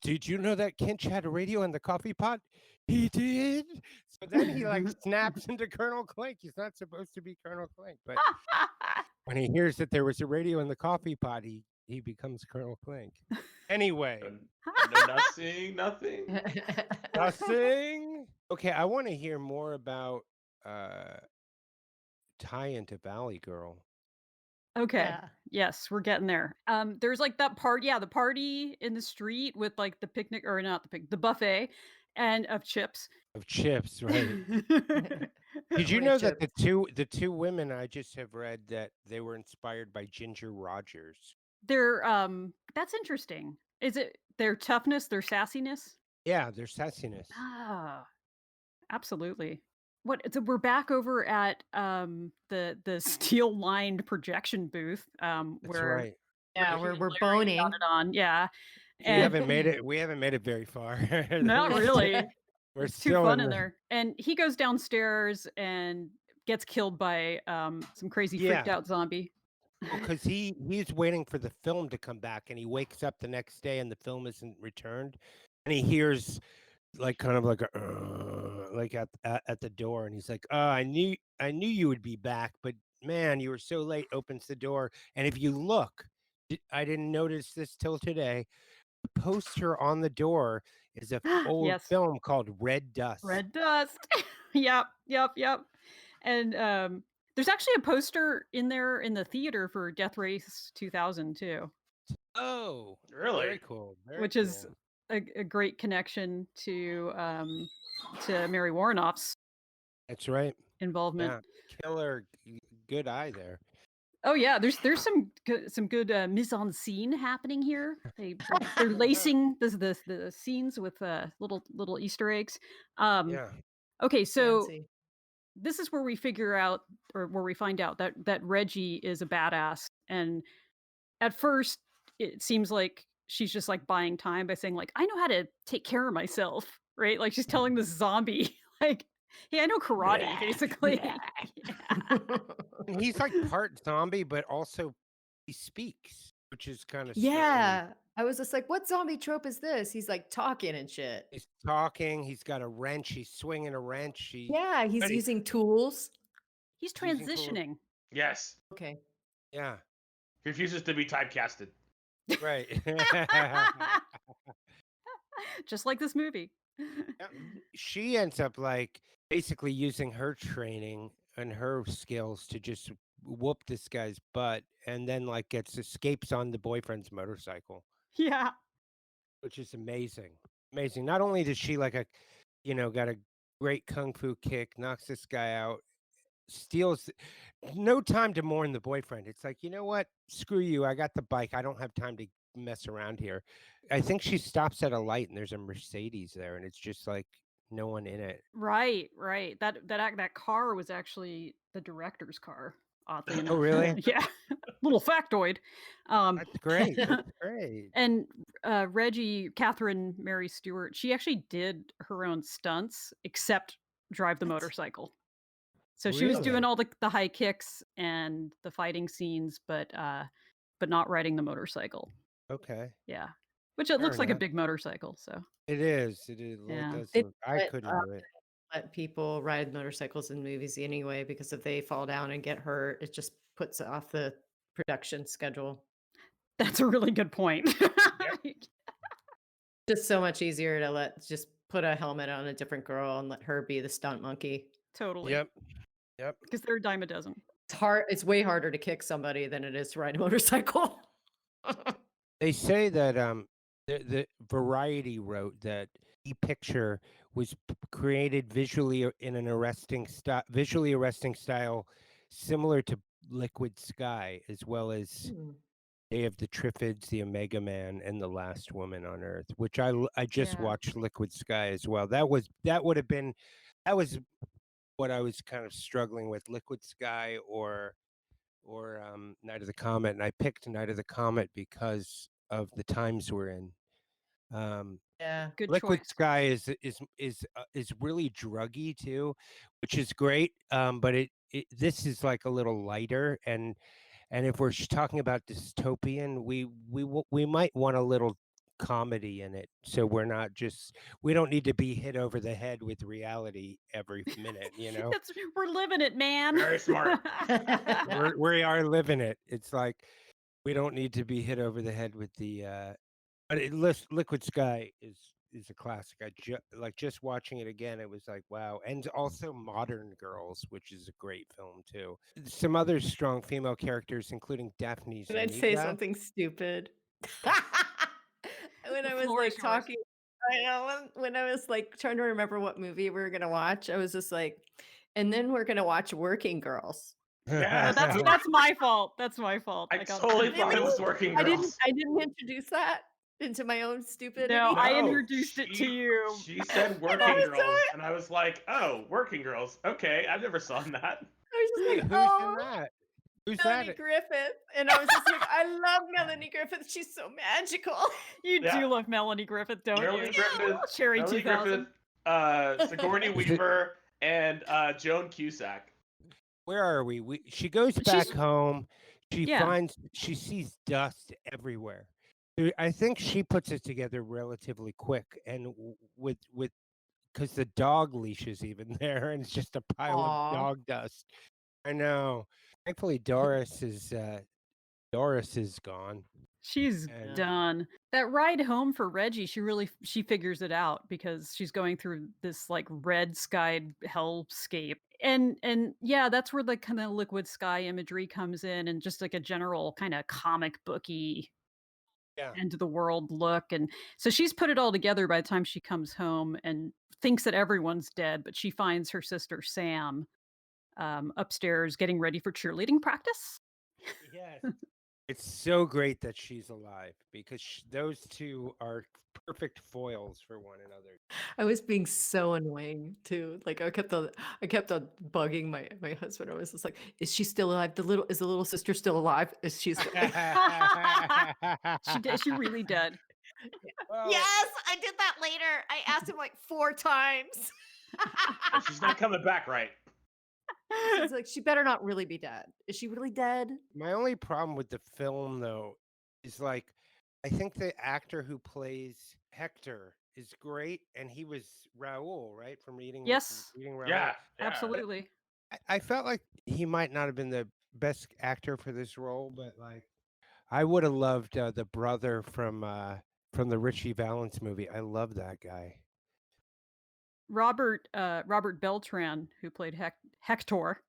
did you know that Kinch had a radio in the coffee pot? He did. So then he like snaps into Colonel Clink. He's not supposed to be Colonel Clink, but when he hears that there was a radio in the coffee pot, he becomes Colonel Clink. Anyway, Nothing. nothing. Okay, I want to hear more about tie into Valley Girl. Okay. Yeah. Yes, we're getting there. There's like that part, the party in the street with like the picnic, or not the buffet, and of chips. Of chips, right? Did you Only know that chips. the two women I just have read that they were inspired by Ginger Rogers? They're that's interesting. Is it their toughness, their sassiness? Yeah, their sassiness. Ah, absolutely. So we're back over at the steel lined projection booth, That's where right. Yeah, Reggie we're and we're Larry boning. got it on. Yeah. We And haven't made it. We haven't made it very far. not really. We're It's too still fun in in the- there. And he goes downstairs and gets killed by some crazy Yeah. freaked out zombie. because he's waiting for the film to come back, and he wakes up the next day, and the film isn't returned, and he hears like kind of like a like at the door, and he's like, "Oh, I knew you would be back, but man, you were so late." Opens the door, and if you look, I didn't notice this till today. The poster on the door is a old Yes. film called Red Dust. Red Dust. Yep. And there's actually a poster in there in the theater for Death Race 2000 too, Oh, Really? very cool. Very which is cool. a great connection to Mary Warrenoff's That's right. involvement. Yeah, killer, good eye there. Oh yeah, there's some good mise en scene happening here. They're lacing the scenes with little Easter eggs. Yeah. Okay, so Fancy. this is where we figure out, or where we find out that Reggie is a badass. And at first, it seems like she's just like buying time by saying like, I know how to take care of myself, right? Like she's telling this zombie like, hey, I know karate, basically. And he's like part zombie, but also he speaks, which is kind of Yeah. I was just like, what zombie trope is this? He's like talking and shit. He's talking. He's got a wrench. He's swinging a wrench. Yeah, he's But he- using tools. He's Using tools. transitioning. Yes. Okay. Yeah, He refuses to be typecasted. right. Just like this movie. She ends up like basically using her training and her skills to just whoop this guy's butt, and then like escapes on the boyfriend's motorcycle, Yeah. which is amazing. Amazing. Not only does she got a great kung fu kick, knocks this guy out, steals no time to mourn the boyfriend. It's like, you know what? Screw you. I got the bike. I don't have time to mess around here. I think she stops at a light and there's a Mercedes there, and it's just like no one in it. Right. That car was actually the director's car. Oddly enough. Oh, really? Yeah. Little factoid. That's great. That's great. And Reggie, Catherine Mary Stewart, she actually did her own stunts, except drive the What? motorcycle. So she was doing Really? all the high kicks and the fighting scenes, but not riding the motorcycle. Okay. Yeah, which it Fair looks like a enough. big motorcycle. So It is. It is. Yeah. It does They look, I let, couldn't do it. let people ride motorcycles in movies anyway, because if they fall down and get hurt, it just puts off the production schedule. that's a really good point. Just so much easier to just put a helmet on a different girl and let her be the stunt monkey. Totally. Yep. Yep. Because they're a dime a dozen. It's hard. It's way harder to kick somebody than it is to ride a motorcycle. They say that the Variety wrote that the picture was created visually in an visually arresting style, similar to Liquid Sky, as well as Day of the Triffids, The Omega Man, and The Last Woman on Earth, which I just watched Liquid Sky as well. That was what I was kind of struggling with, Liquid Sky or Night of the Comet, and I picked Night of the Comet because of the times we're in. Yeah. Good Liquid choice. Sky is really druggy too, which is great. But this is like a little lighter, and if we're talking about dystopian, we might want a little comedy in it, so we don't need to be hit over the head with reality every minute, you know. We're living it, man. Very smart. We are living it. It's like we don't need to be hit over the head with the but Liquid Sky is a classic. I just watching it again, it was like, wow. And also Modern Girls, which is a great film too. Some other strong female characters, including Daphne Can I say Zuniga. something stupid? When The I was floor is like yours. talking, I know when I was like trying to remember what movie we were gonna watch, I was just like, and then we're gonna watch Working Girls. Yeah, That's my fault. That's my fault. I got totally that. thought it Really? was Working I Girls. didn't introduce that into my own stupidity. No, I No, introduced it to you. She said Working was Girls, and I was like, "Oh, Working Girls. Okay, I've never seen that." I was just like, Who's oh, in that? Who's Melanie that? Griffith. And I was just like, I love Melanie Griffith. She's so magical. You Yeah. do love Melanie Griffith, don't Melanie you? Griffith, Cherry Melanie 2000. Griffith, Sigourney Weaver, and Joan Cusack. Where are we? She goes back home. She sees dust everywhere. I think she puts it together relatively quick, and with because the dog leash is even there, and it's just a pile of dog dust. I know. Thankfully, Doris is gone. She's done. That ride home for Reggie, she figures it out because she's going through this like red skied hellscape. And yeah, that's where the kind of Liquid Sky imagery comes in, and just like a general kind of comic booky end of the world look. And so she's put it all together by the time she comes home and thinks that everyone's dead, but she finds her sister Sam upstairs getting ready for cheerleading practice. Yes. It's so great that she's alive because those two are perfect foils for one another. I was being so annoying too. Like I kept on bugging my husband. I was just like, is she still alive? Is the little sister still alive? Is she still She really did. Well, Yes, I did that later. I asked him like 4 times. And she's not coming back, right? He's like, she better not really be dead. Is she really dead? my only problem with the film, though, is like I think the actor who plays Hector is great, and he was Raoul, right? From reading Raoul. Yeah. Absolutely. I felt like he might not have been the best actor for this role, but like I would have loved the brother from the Richie Valens movie. I love that guy. Robert Beltran, who played Hector,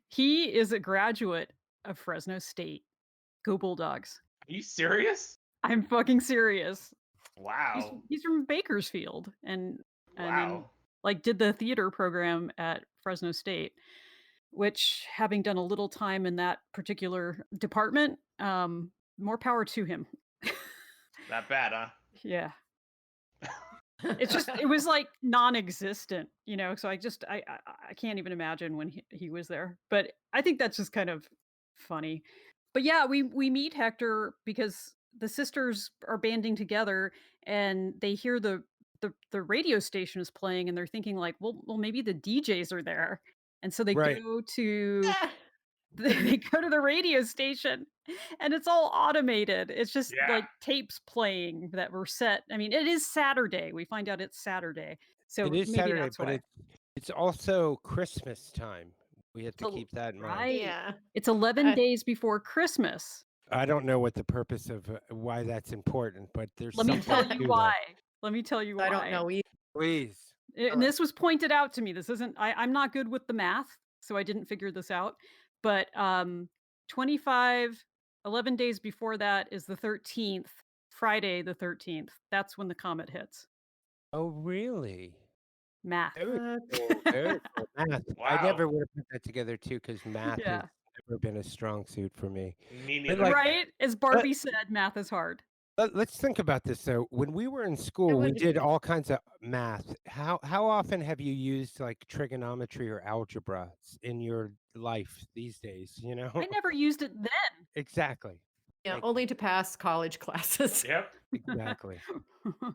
he is a graduate of Fresno State. Go Bulldogs. Are you serious? I'm fucking serious. Wow. He's from Bakersfield and Wow. like did the theater program at Fresno State, which, having done a little time in that particular department, more power to him. That bad, huh? Yeah. It was like non-existent, you know, so I can't even imagine when he was there. But I think that's just kind of funny. But yeah, we meet Hector because the sisters are banding together and they hear the radio station is playing, and they're thinking like, well maybe the DJs are there. And so they go to they go to the radio station, and it's all automated. It's just like tapes playing that were set. I mean, it is Saturday. We find out it's Saturday. So It is maybe Saturday, that's but why. it's also Christmas time. We have to keep that in mind. Right. Yeah. It's 11 days before Christmas. I don't know what the purpose of why that's important, but there's Let me something tell to you why. Let me tell you why. I don't know either. Please. And this was pointed out to me. This isn't I'm not good with the math, so I didn't figure this out. but 25, 11 days before that is the 13th, Friday the 13th. That's when the comet hits. Oh, really? Math. Very What? cool. Very cool. Math. I Wow. never would have put that together too, because math has Yeah. never been a strong suit for me. Me But neither. like, Right? As Barbie said, math is hard. let's think about this though. When we were in It school, we would did all kinds of math. How often have you used like trigonometry or algebra in your life these days? You know? I never used it then. Exactly. Yeah, Thank you. only to pass college classes. Yep. Exactly. I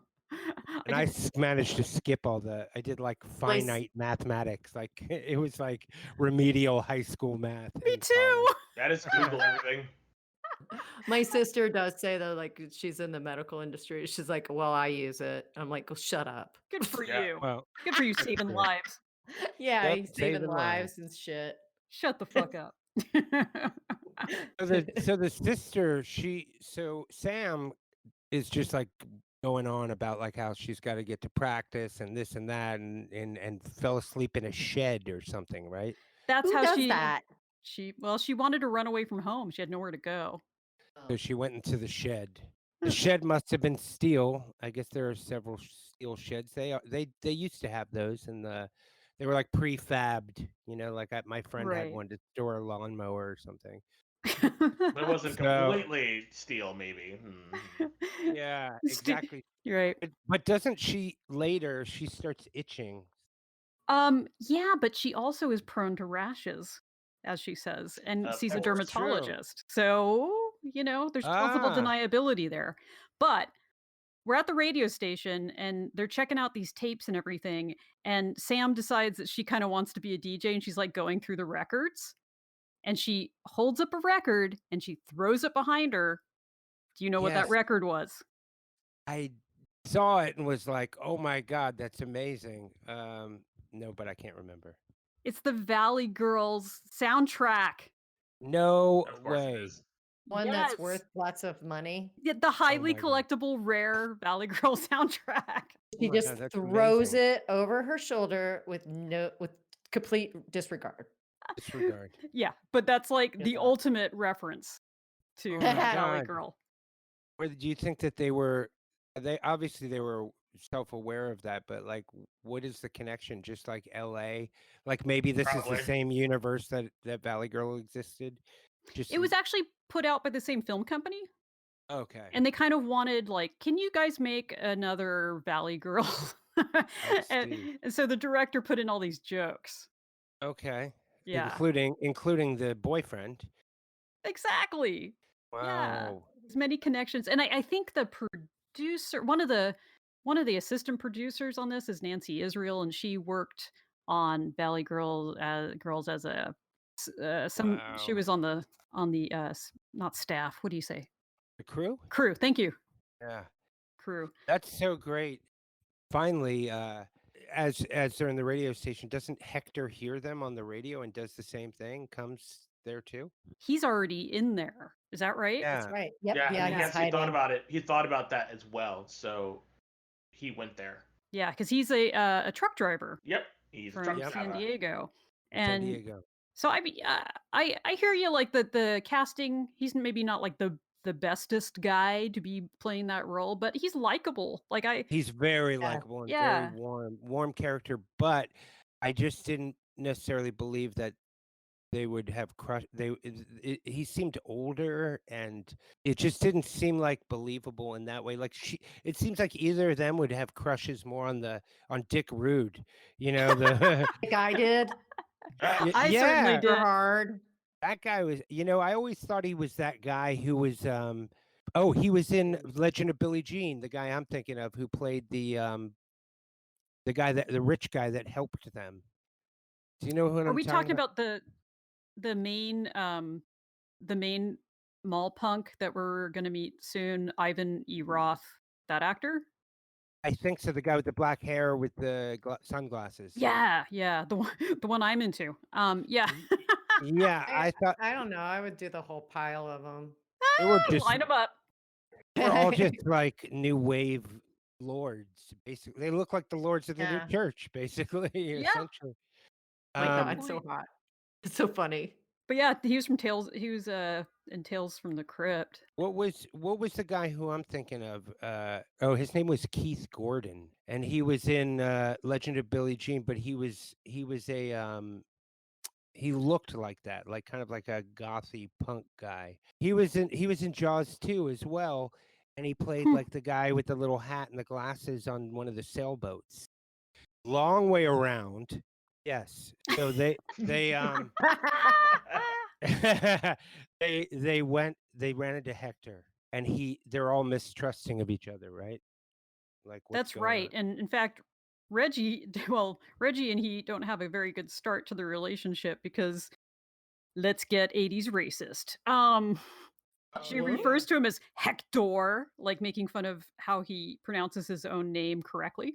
And I did, managed to skip all the. I did like Like, finite mathematics. Like it was like remedial high school math. me in too. college. That is Google everything. my sister does say though, like she's in the medical industry. She's like, "Well, I use it." I'm like, "Well, shut up." Good for Yeah. you. Well, Good for you saving good. lives. Yeah, Yep, he's saving saving lives and shit. Shut the fuck up. So the sister, so Sam is just like going on about like how she's got to get to practice and this and that and fell asleep in a shed or something, right? That's Who how does that? she wanted to run away from home. She had nowhere to go. So she went into the shed. The shed must have been steel. I guess there are several steel sheds. They used to have those, and they were like prefabbed. You know, like my friend had Right. one to store a lawnmower or something. But it wasn't So completely steel, maybe. yeah, exactly. You're right. But doesn't she later? She starts itching. Yeah, but she also is prone to rashes, as she says, and sees a Of That's course. true. dermatologist. So, there's plausible Ah, deniability there. But we're at the radio station and they're checking out these tapes and everything. And Sam decides that she kind of wants to be a DJ and she's like going through the records. And she holds up a record and she throws it behind her. Do you know what that yes. record was? I saw it and was like, "Oh my god, that's amazing." No, but I can't remember. It's the Valley Girls soundtrack. No Of course it way. is. One that's worth Yes. lots of money. The Oh highly my god. collectible, rare Valley Girl soundtrack. Oh She my just god, that's throws amazing. it over her shoulder with complete disregard. Disregard. Yeah, but that's like the Yeah. ultimate reference to Oh my Valley god. Girl. Or do you think that they were? They obviously they were self-aware of that, but like, what is the connection? Just like L.A. Like maybe this is Probably. the same universe that Valley Girl existed. Just It was actually put out by the same film company. okay. And they kind of wanted, like, can you guys make another Valley Girl? I and, see. and so the director put in all these jokes. Okay. Yeah, Including the boyfriend. exactly. Yeah, Wow. as many connections. And I think the producer, one of the assistant producers on this is Nancy Israel, and she worked on Valley Girls as she Wow. was on the not staff. What do you say? The crew? Crew. Thank you, Yeah. crew. That's so great. Finally, as they're in the radio station, doesn't Hector hear them on the radio and does the same thing? Comes there too? He's already in there. Is that right? That's Yeah. right. Yep. Yeah, Yeah, and he he's actually thought hiding. about it. He thought about that as well, so he went there. Yeah, because he's a truck driver Yep, he's a from truck Yep. San driver. Diego, San and Diego. so I mean, I hear you. Like the casting, he's maybe not like the bestest guy to be playing that role, but he's likable. Like He's very Yeah. likable and very yeah, warm character, but I just didn't necessarily believe that they would have crushed. He seemed older, and it just didn't seem like believable in that way. Like it seems like either of them would have crushes more on Dick Rude. You know the Like I did. I certainly yeah. did. Hard. That guy was, I always thought he was that guy who was, oh, he was in Legend of Billie Jean, the guy I'm thinking of who played the rich guy that helped them. Do you know what Are I'm we talking talking about? about the main mall punk that we're gonna meet soon, Ivan E. Roth, that actor? I think so. The guy with the black hair with the sunglasses. Yeah, the one I'm into. Yeah. Yeah, I thought I don't know. I would do the whole pile of them. they were just, Line them up. we're all just like new wave lords, basically. They look like the lords of the new Yeah. church, basically, Yeah. essentially. Oh my God, Good it's so point. hot. It's so funny. But yeah, he was from Tales. He was in Tales from the Crypt. What was the guy who I'm thinking of? Oh, his name was Keith Gordon, and he was in Legend of Billie Jean, but he was a he looked like that, like kind of like a gothy punk guy. He was in Jaws 2 as well, and he played Hmm. like the guy with the little hat and the glasses on one of the sailboats. Long way around. Yes. So they they ran into Hector, and they're all mistrusting of each other, right? Like what's That's going right. on? And in fact, Reggie, well, Reggie and he don't have a very good start to the relationship because let's get 80s racist. She Oh yeah. refers to him as Hector, like making fun of how he pronounces his own name correctly.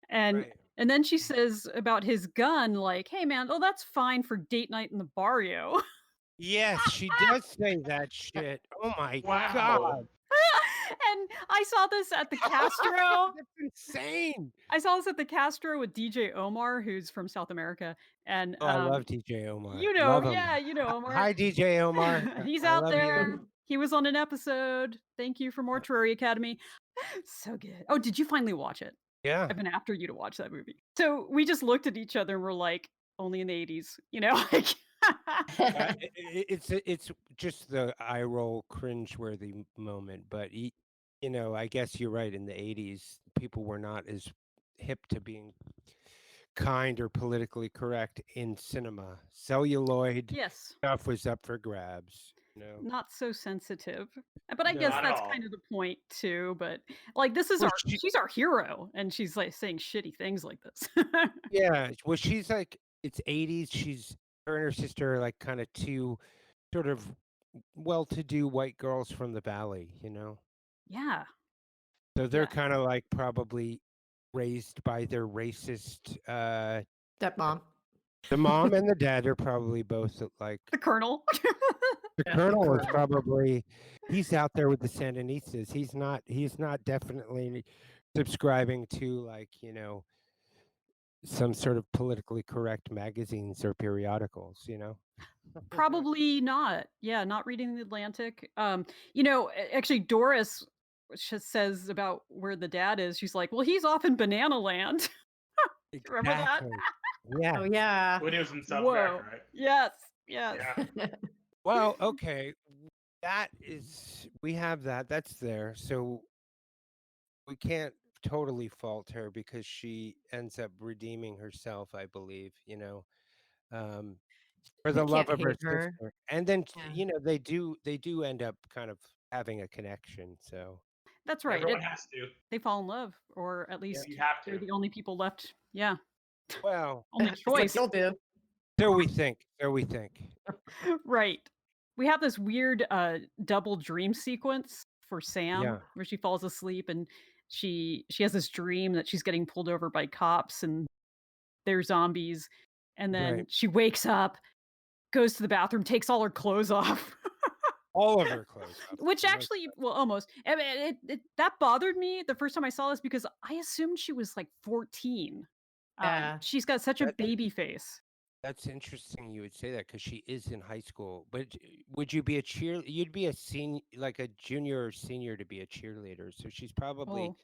And Right. and then she says about his gun, like, "Hey man, oh that's fine for date night in the barrio." Yes, she does say that shit. Oh my Wow. god. And I saw this at the Castro. That's insane. I saw this at the Castro with DJ Omar, who's from South America, and Oh, I love DJ Omar. you know, Love him. yeah, you know Omar. Hi, DJ Omar. He's I out love there. you. He was on an episode. Thank you for Mortuary Academy. So good. Oh, did you finally watch it? Yeah. I've been after you to watch that movie. So we just looked at each other and we're like, only in the 80s, you know? Like It's just the eye roll cringe-worthy moment, but I guess you're right. In the 80s, people were not as hip to being kind or politically correct in cinema. Celluloid yes, stuff was up for grabs. not so sensitive. But I guess No. Not at that's all. kind of the point too. But like this is Well, she's our hero, and she's like saying shitty things like this. yeah. Well, she's like, it's 80s. Her and her sister are like kind of two sort of well-to-do white girls from the valley. Yeah. So they're Yeah. kind of like probably raised by their racist. Stepmom. The mom and the dad are probably both like. The Colonel. The Yeah, colonel is correct. probably. He's out there with the Sandinistas. He's not. He's not definitely subscribing to some sort of politically correct magazines or periodicals. Probably not. Yeah, not reading the Atlantic. Actually, Doris says about where the dad is. She's like, "Well, he's off in Banana Land." Remember that? Exactly. Yeah. Oh yeah. When he was in South Whoa. America, right? Yes. Yes. Yeah. Well, okay. We have that. That's there. So we can't totally fault her because she ends up redeeming herself, I believe, for We the love can't of her hate her. sister. And then Yeah. they do end up kind of having a connection. So That's right. Everyone has to. They fall in love, or at yeah. least You have they're to. the only people left. Yeah. Well, Only It's what choice. you'll do. so we think. So we think. Right. We have this weird double dream sequence for Sam Yeah. where she falls asleep and she has this dream that she's getting pulled over by cops and they're zombies. And then Right. she wakes up, goes to the bathroom, takes all her clothes off. All of her clothes off. Which actually, well, almost. I mean, that bothered me the first time I saw this because I assumed she was like 14. Yeah. She's got such a That- baby face. That's interesting you would say that because she is in high school. But would you be a You'd be a senior, like a junior or senior to be a cheerleader. So she's probably, Oh,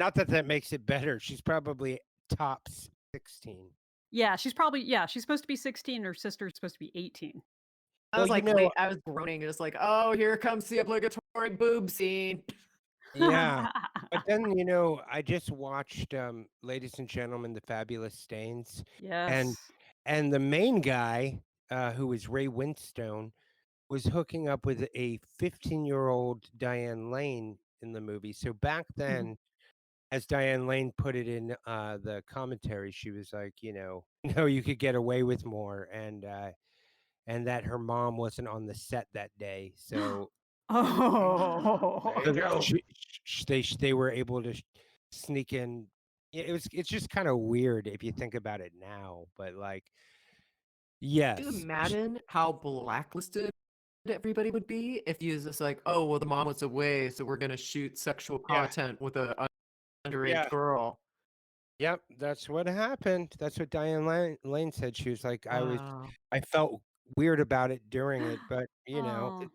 not that that makes it better. She's probably tops 16. yeah, she's supposed to be 16. Her sister's supposed to be 18. I Well, was like, wait, I was groaning, just like, oh, here comes the obligatory boob scene. Yeah. But then, I just watched Ladies and Gentlemen, The Fabulous Stains. Yes. And the main guy, who was Ray Winstone, was hooking up with a 15-year-old Diane Lane in the movie. So back then, as Diane Lane put it in the commentary, she was like, no, you could get away with more, and that her mom wasn't on the set that day. So Oh. There you go. they were able to sneak in. Yeah, it's just kind of weird if you think about it now, but like, Can yes, you imagine how blacklisted everybody would be if you was just like, oh, well, the mom was away, so we're gonna shoot sexual Yeah. content with a underage Yeah. girl. Yep, that's what happened. That's what Diane Lane said. She was like, Wow. I felt weird about it during it, but Oh,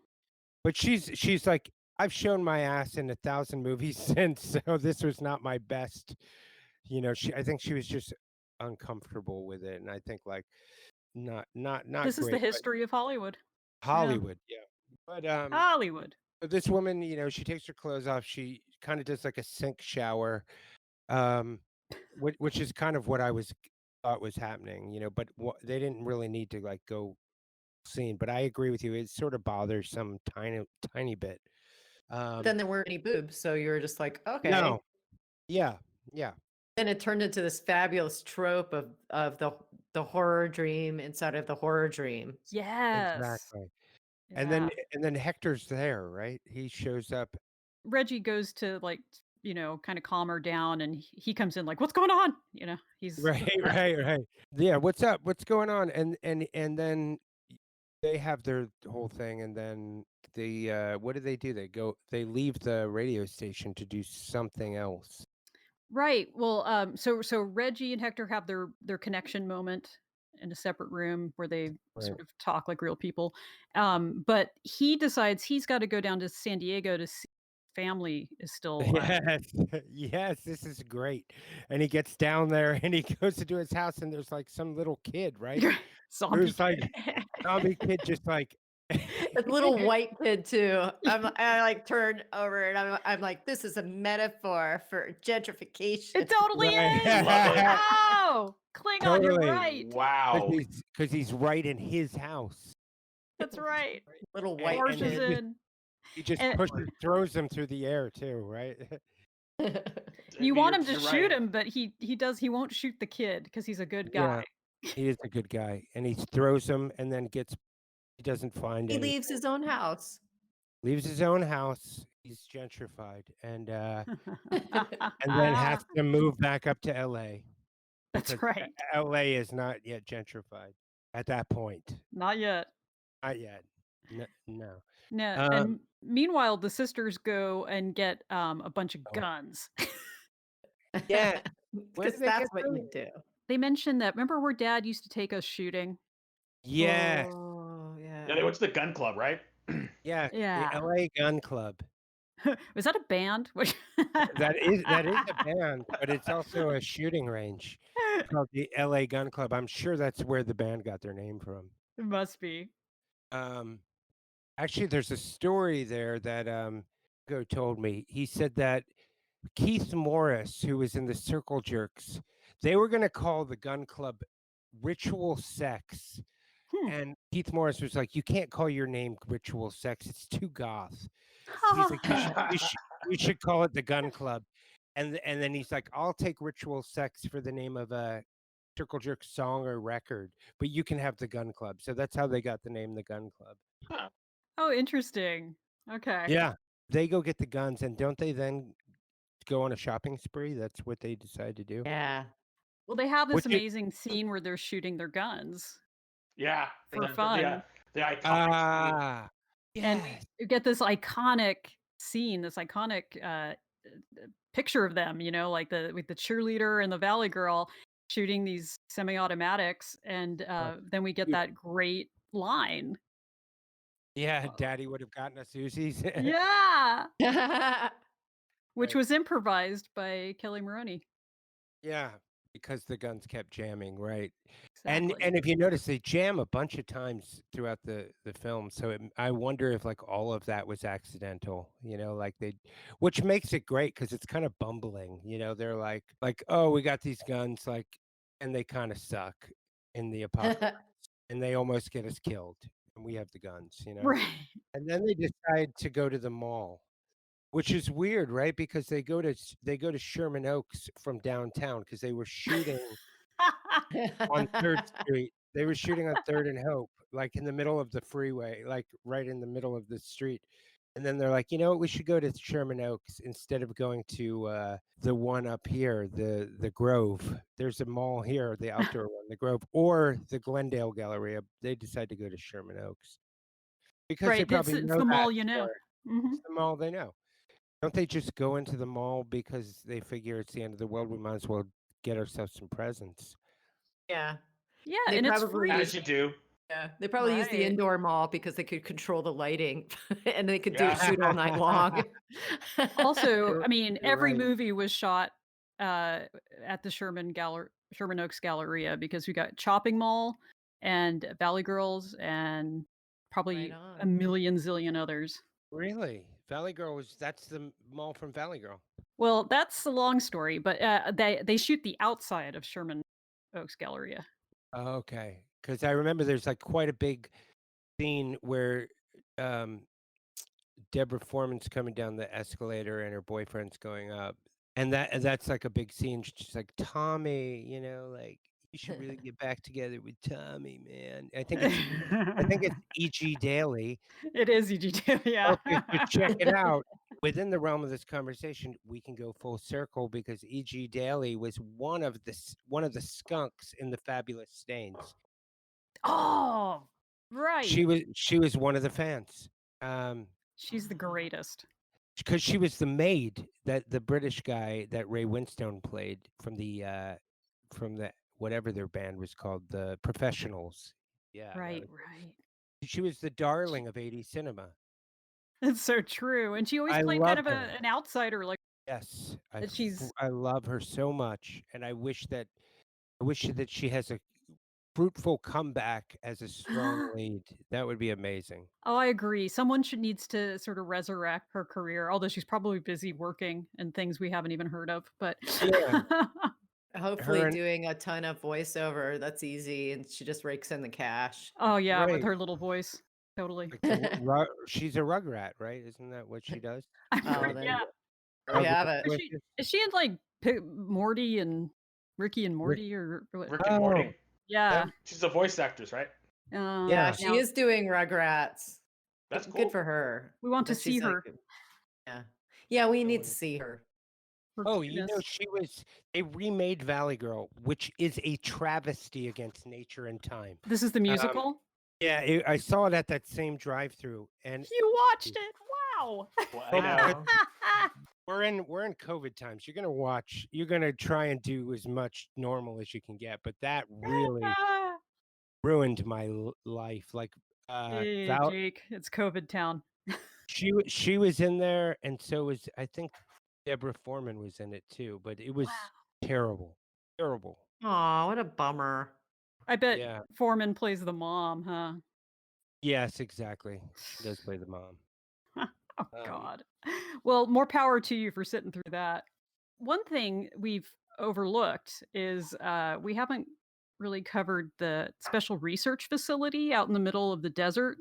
but she's like, I've shown my ass in 1,000 movies since, so this was not my best. I think she was just uncomfortable with it, and I think like not this is the great, but history of Hollywood. Yeah, Hollywood, yeah. But Hollywood. this woman, she takes her clothes off. She kind of does like a sink shower, um, which is kind of what I thought was happening, But they didn't really need to like go scene. But I agree with you; it sort of bothers some tiny bit. But then Um, there weren't any boobs, so you were just like, okay. no, yeah, yeah, Then it turned into this fabulous trope of the horror dream inside of the horror dream. Yes. exactly. And then Yeah. and then Hector's there, right? He shows up. Reggie goes to like, kind of calm her down, and he comes in like, "What's going on?" He's Right, right, right. Yeah, what's up? What's going on? And then they have their whole thing, and then what do? They leave the radio station to do something else. right. Well, so Reggie and Hector have their connection moment in a separate room where they Right. sort of talk like real people. But he decides he's got to go down to San Diego to see if his family is still alive. Yes, yes, this is great. And he gets down there and he goes to his house, and there's like some little kid, right? Zombie Who's kid. like zombie kid, just like A little white kid too. I like turn over and I'm like, this is a metaphor for gentrification. It totally is. Love it. Oh, Klingon, you're Totally. right. Wow. Because he's right in his house. That's right. Little white Barges and kid. in. He just And throws him through the air too, right? you want him to You're shoot right. him, but he won't shoot the kid because he's a good Yeah, guy. he is a good guy, and he throws him, and then he doesn't find He anything. leaves his own house. Leaves his own house. He's gentrified, and then has Ah, to move back up to L.A. that's because right. L.A. is not yet gentrified at that point. Not yet. Not yet. No. No. Um, And meanwhile, the sisters go and get a bunch of oh, guns. yeah. Where Because did they get that's what you those? do. They mentioned that. Remember where Dad used to take us shooting? Yes. Oh, Yeah, they yeah. went to the gun club, right? Yeah. The Yeah. L.A. Gun Club. Was that a band? That is a band, but it's also a shooting range. It's called the LA Gun Club. I'm sure that's where the band got their name from. It must be. Um, Actually, there's a story there that Go told me. He said that Keith Morris, who was in the Circle Jerks, they were going to call the gun club Ritual Sex. Hmm. And Keith Morris was like, "You can't call your name Ritual Sex. It's too goth." He's like, "You should call it the Gun Club." And then he's like, "I'll take Ritual Sex for the name of a Circle Jerk song or record, but you can have the Gun Club." So that's how they got the name the Gun Club. Huh. Oh, interesting. Okay. Yeah. They go get the guns, and don't they then go on a shopping spree? That's what they decide to do. Yeah. Well, they have this Which is amazing scene where they're shooting their guns Yeah, for the fun. iconic scene. ah, And yes. we get this iconic scene, this iconic picture of them, like with the cheerleader and the Valley Girl shooting these semi-automatics, and Oh, then we get you- that great line. yeah, Daddy would have gotten us Uzis. Yeah, which Right. was improvised by Kelly Maroney. Yeah, because the guns kept jamming, right? Exactly. And if you notice, they jam a bunch of times throughout the film. So I wonder if like all of that was accidental, like which makes it great because it's kind of bumbling. They're like, oh, we got these guns, like, and they kind of suck in the apocalypse, and they almost get us killed, and we have the guns, Right. and then they decide to go to the mall. Which is weird, right? Because they go to Sherman Oaks from downtown because they were shooting on 3rd Street. They were shooting on 3rd and Hope, like in the middle of the freeway, like right in the middle of the street. And then they're like, you know what? We should go to Sherman Oaks instead of going to the one up here, the Grove. There's a mall here, the outdoor one, the Grove, or the Glendale Galleria. They decide to go to Sherman Oaks because they Right. It's probably it's know the that mall, you know. store. Hmm. It's the mall they know. Don't they just go into the mall because they figure it's the end of the world? We might as well get ourselves some presents. Yeah. Yeah, They and it's probably free. As you do. Yeah, they probably use the Right. indoor mall because they could control the lighting and they could Yeah. shoot all night long. Also, I You're, mean, you're every right. movie was shot uh, at the Sherman Oaks Galleria because we got Chopping Mall and Valley Girls and Right probably a on. million zillion others. Really? Valley Girl that's the mall from Valley Girl. Well, that's a long story, but they shoot the outside of Sherman Oaks Galleria. Okay. Because I remember there's like quite a big scene where um, Deborah Foreman's coming down the escalator and her boyfriend's going up. And that's like a big scene. She's like, Tommy, like you should really get back together with Tommy, man. I think it's E.G. Daily. It is EG2, yeah. Okay, so check it out. Within the realm of this conversation, we can go full circle because E.G. Daily was one of the skunks in the Fabulous Stains. Oh, right. She was one of the fans. She's the greatest. Because she was the maid that the British guy that Ray Winstone played from the whatever their band was called, the Professionals. Yeah, Right, right. she was the darling of 80s cinema. That's so true. And she always I played kind loved of her. an outsider, like Yes, that she's I love her so much, and I wish that she has a fruitful comeback as a strong lead. That would be amazing. Oh, I agree. Someone needs to sort of resurrect her career, although she's probably busy working and things we haven't even heard of. But Yeah, Hopefully her and doing a ton of voiceover. That's easy. And she just rakes in the cash. oh yeah, with right. her little voice, totally. Like she's a Rugrat, right? Isn't that what she does? I'm Oh, pretty, there yeah. you there we have it. Is she in like Morty and Ricky and Morty or what? Rick and Morty. Oh, Yeah. She's a voice actress, right? Yeah, Yeah. she now is doing Rugrats. That's Good cool. for her. we want to But she's see like, her. yeah. Yeah, we So need to wonderful. see her. Her Oh, cuteness. they remade Valley Girl, which is a travesty against nature and time. This is the musical? Yeah, I saw it at that same drive-through, and You watched it. Wow. Well, I know. Wow. we're in COVID times. You're gonna try and do as much normal as you can get, but that really ruined my life. Like Hey, Jake, it's COVID town. she was in there, and so was, I think, Deborah Foreman was in it too, but it was terrible. Terrible. Aw, what a bummer. I bet Yeah. Foreman plays the mom, huh? Yes, exactly. She does play the mom. Oh, God. Well, more power to you for sitting through that. One thing we've overlooked is we haven't really covered the special research facility out in the middle of the desert.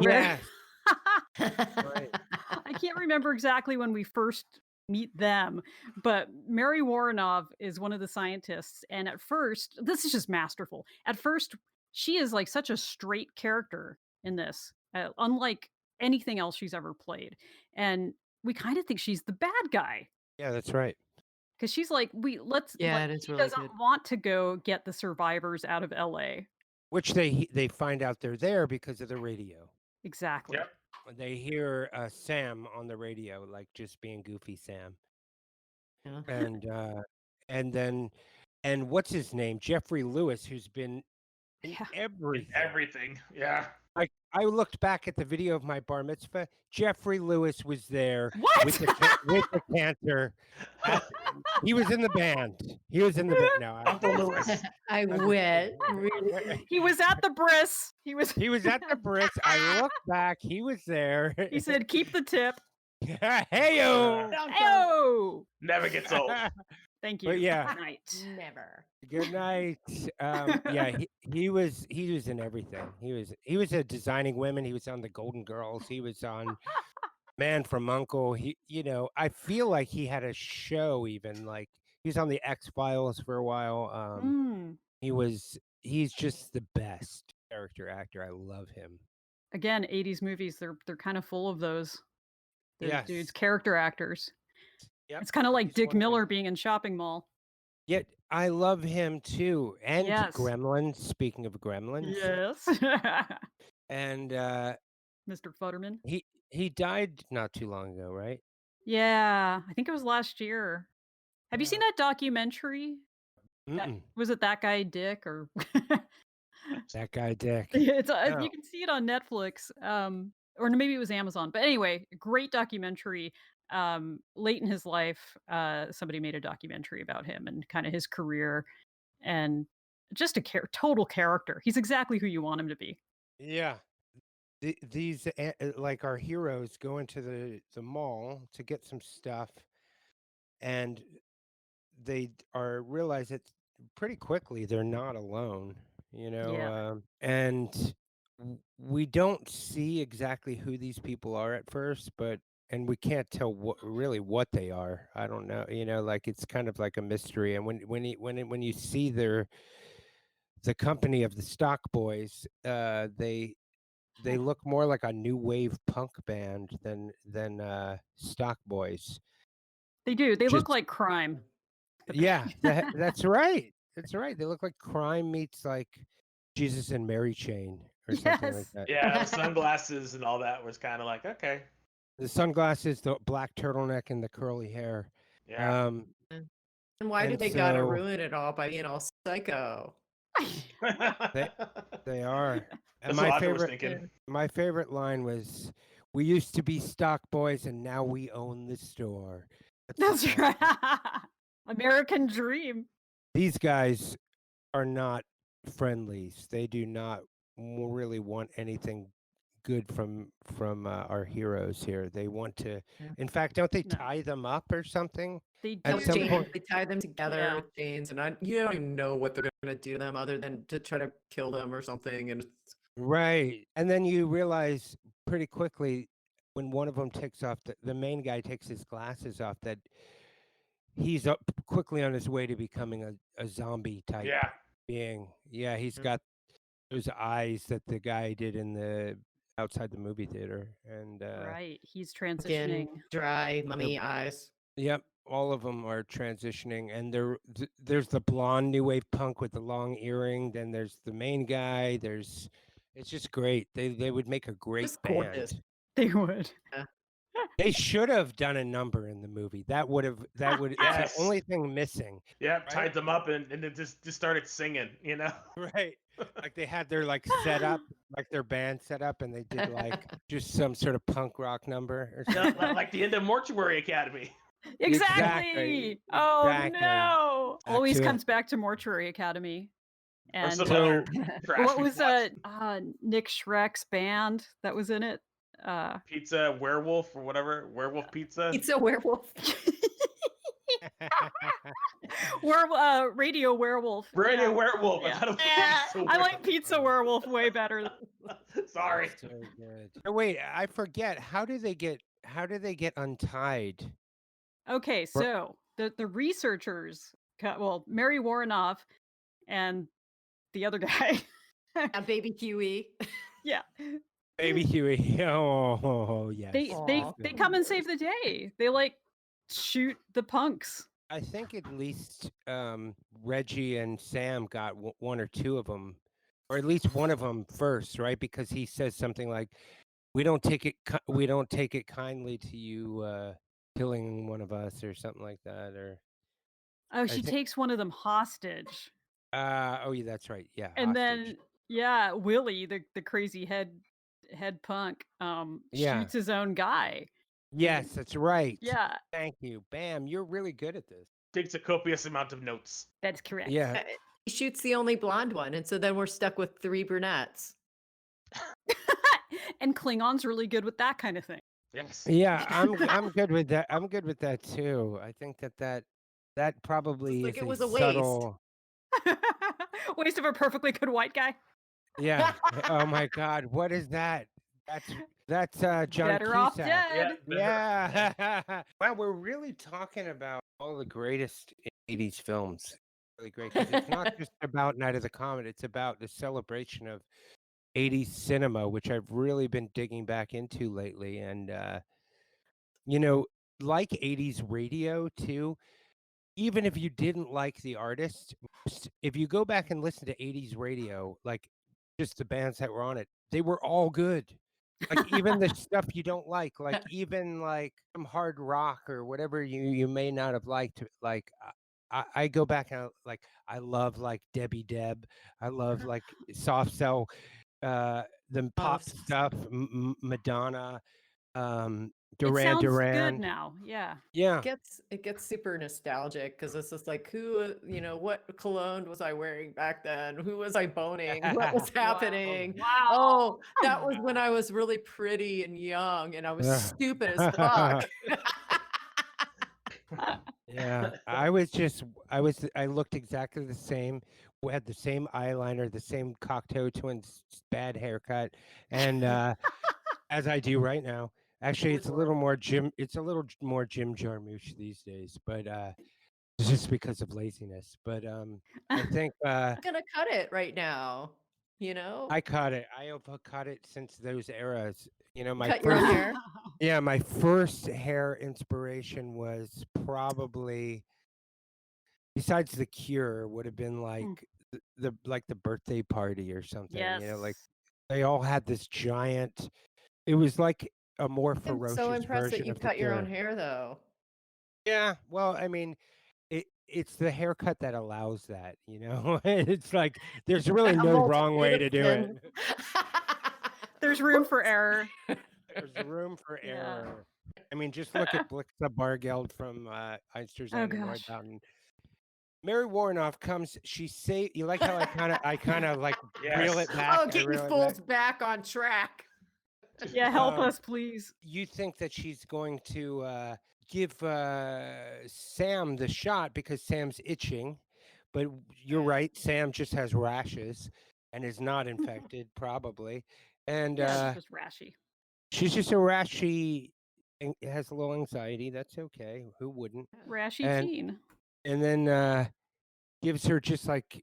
Yes. I can't remember exactly when we first meet them, but Mary Woronov is one of the scientists. And at first, this is just masterful. At first, she is like such a straight character in this, unlike anything else she's ever played. And we kind of think she's the bad guy Yeah, that's right. because she's like, Yeah, it is she really doesn't good. want to go get the survivors out of LA. Which they find out they're there because of the radio. Exactly. Yep. They hear Sam on the radio, like just being goofy Sam. Yeah. And what's his name? Jeffrey Lewis, who's been in Yeah. everything. Everything. Yeah. I looked back at the video of my bar mitzvah. Jeffrey Lewis was there What? with the cancer. He was in the band. He was in the band. No, Uncle Lewis. I went. Really? He was at the bris. He was at the bris. I looked back. He was there. He said, "Keep the tip." Hey-o. Oh, Never gets old. thank you. But yeah. Good night. Never. Good night. Yeah, he was in everything. He was designing women. He was on the Golden Girls. He was on Man from Uncle. I feel like he had a show even. Like he was on the X-Files for a while. He's just the best character actor. I love him. Again, 80s movies, they're kind of full of those Yes. dudes, character actors. Yep. It's kind of like He's Dick wonderful. Miller being in Shopping Mall. Yet I love him too. And Yes. Gremlins, speaking of Gremlins. Yes. And Mr. Futterman. he died not too long ago, right? Yeah, I think it was last year. Have you seen Yeah. that documentary? Mm-mm. Was it That Guy Dick or That guy Dick. It's No. you can see it on Netflix, or maybe it was Amazon. But anyway, great documentary. Late in his life, somebody made a documentary about him and kind of his career, and just a total character. He's exactly who you want him to be. Yeah. These like our heroes go into the mall to get some stuff, and they are realize it pretty quickly they're not alone, Yeah. and we don't see exactly who these people are at first, and we can't tell what they are. I don't know, like it's kind of like a mystery. And when you see the company of the Stock Boys, they look more like a new wave punk band than Stock Boys. They do. They look Just like Crime. yeah, that's right. That's right. They look like Crime meets like Jesus and Mary Chain or something like Yes. that. Yeah, the sunglasses and all that was kind of like, okay. The sunglasses, the black turtleneck, and the curly hair. Yeah. And why And did they gotta so ruin it all by being all psycho? they are. And That's what Audra was thinking. my favorite line was, "We used to be Stock Boys, and now we own the store." That's right. American dream. These guys are not friendlies. They do not really want anything good from our heroes here. They want to. Yeah. In fact, don't they No. tie them up or something? They At do. some point, They tie them together Yeah. with chains, and you don't even know what they're gonna do to them other than to try to kill them or something. And right. And then you realize pretty quickly when one of them takes off, the main guy takes his glasses off, that he's up quickly on his way to becoming a zombie type Yeah. being. Yeah, he's Mm. got those eyes that the guy did in the outside the movie theater, and Right. He's skin, transitioning. dry, mummy eyes. yep, all of them are transitioning, and there's the blonde new wave punk with the long earring. Then there's the main guy. It's just great. They would make a great Just gorgeous. band. They would. They should have done a number in the movie. That would it's Yes. the only thing missing. Yeah, Right? tied them up and then just started singing, you know? Right. Like they had their set up, like their band set up, and they did like just some sort of punk rock number or Yeah, something. like the end of Mortuary Academy. Exactly. Oh Exactly. no. Back Always to it. comes back to Mortuary Academy. Or And some So- other trash what we've was watched. Nick Schreck's band that was in it? Pizza Werewolf or whatever? Werewolf Pizza? It's a werewolf. Radio Werewolf. Radio Yeah. Werewolf. Yeah. I thought it was Yeah, Pizza I like Werewolf. Pizza Werewolf way better. Sorry. So good. Oh, wait, I forget. How do they get untied? Okay, so the researchers, Mary Warrenoff and the other guy. And baby Huey. Yeah. Baby Huey. Oh, yes. They Aw. come and save the day. They like shoot the punks. I think at least Reggie and Sam got one or two of them, or at least one of them first, right? Because he says something like, we don't take it kindly to you killing one of us," or something like that. Or Oh, she think- takes one of them hostage. oh yeah, that's right. Yeah. And hostage. then Willie, the crazy head punk, Yeah. shoots his own guy. Yes, that's right. Yeah, Thank you. Bam, you're really good at this. Takes a copious amount of notes. that's correct. Yeah. He shoots the only blonde one, and so then we're stuck with 3 brunettes. And Klingon's really good with that kind of thing. Yes. Yeah, I'm good with that. I'm good with that too. I think that probably like is it was a a waste. subtle. Waste of a perfectly good white guy. Yeah. Oh my God, what is that? That's John Better off Cusack. dead. Yeah. Wow, we're really talking about all the greatest 80s films. Really great, 'cause it's not just about Night of the Comet. It's about the celebration of 80s cinema, which I've really been digging back into lately. And like 80s radio too. Even if you didn't like the artist, if you go back and listen to 80s radio, like just the bands that were on it, they were all good. Like even the stuff you don't like even like some hard rock or whatever you may not have liked, like I go back and I love like Debbie Deb. I love like soft cell, the Oh, pop stuff, Madonna, It Duran sounds good Duran. now. Yeah. Yeah. it gets super nostalgic because it's just like who what cologne was I wearing back then? Who was I boning? What was happening? Wow. Oh, that was when I was really pretty and young and I was stupid as fuck. Yeah, I looked exactly the same. We had the same eyeliner, the same Cocteau Twins bad haircut, and as I do right now. Actually, it's a little more Jim Jarmusch these days, but it's just because of laziness. But I think I'm gonna cut it right now. You know, I caught it. I have caught it since those eras. My cut your own first hair. yeah, my first hair inspiration was probably, besides The Cure, would have been like the birthday party or something. Yes. Like they all had this giant. It was like a more I'm so ferocious impressed that version you of The cut your own Cure. hair though. Yeah, well, I mean, it's the haircut that allows that. It's like there's really no wrong way to do it. There's room for error. There's room for Yeah. error. I mean, just look at Blixa Bargeld from Einstürzen and gosh. Neubauten. Mary Warnoff comes. You like how I kind of like reel it Yes. back. Oh, get reel your it fools back on track. Yeah, help Um, us, please. You think that she's going to give Sam the shot because Sam's itching, but you're right. Sam just has rashes and is not infected, probably. And Yeah, it's just rashy. she's just a rashy, and has a little anxiety. That's okay. Who wouldn't? Rashy And teen. and then gives her just like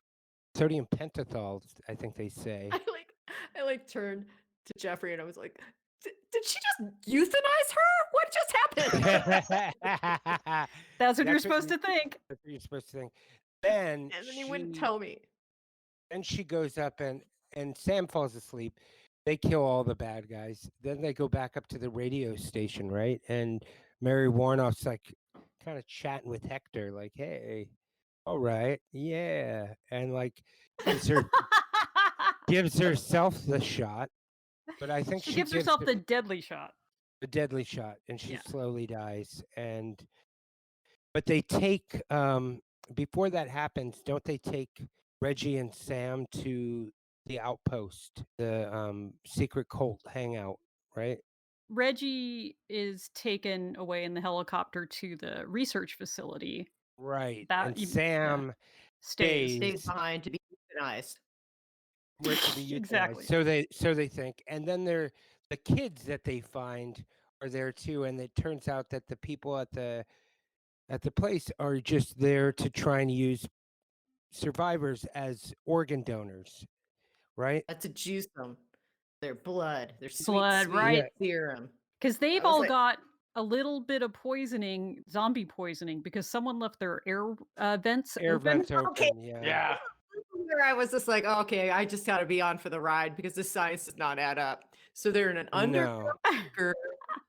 sodium pentothal, I think they say. I turned to Jeffrey and I was like, did she just euthanize her? What just happened? That's what you're That's supposed to think. That's what you're supposed to think. Then And then he wouldn't tell me. then she goes up and Sam falls asleep. They kill all the bad guys. Then they go back up to the radio station, right? And Mary Warnoff's like kind of chatting with Hector, like, "Hey, all right, yeah," and like gives herself the shot. But I think She she gives gives herself the deadly shot. the deadly shot, and she Yeah. slowly dies. But they take before that happens, don't they take Reggie and Sam to the outpost, the secret cult hangout, right? Reggie is taken away in the helicopter to the research facility. Right. That And yeah, Sam stays. Stays behind to be euthanized. to be euthanized. Exactly. So they think, and then the kids that they find are there too, and it turns out that the people at the place are just there to try and use survivors as organ donors, right? To juice them. Their blood, their sweet, Blood, sweet right. serum. Because they've I was all like- got a little bit of poisoning, zombie poisoning, because someone left their air vents Air open. vents open, Okay. yeah. Yeah. Where I was just like, okay, I just got to be on for the ride because the science does not add up. So they're in an underground No. bunker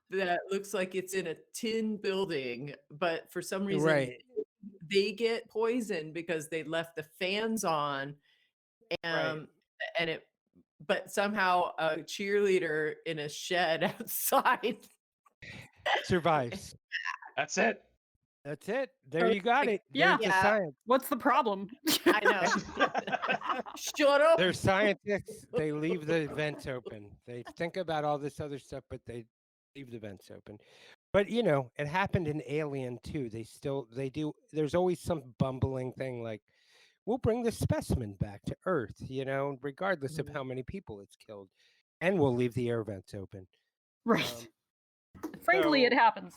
that looks like it's in a tin building, but for some reason Right. they get poisoned because they left the fans on, and but somehow a cheerleader in a shed outside Survives. That's it. That's it. There you got it. Yeah. There's the science. What's the problem? I know. Shut up. They're scientists. They leave the vents open. They think about all this other stuff, but they leave the vents open. But it happened in Alien too. They do. There's always some bumbling thing like, we'll bring the specimen back to Earth, regardless of how many people it's killed, and we'll leave the air vents open. Right. Frankly, it happens.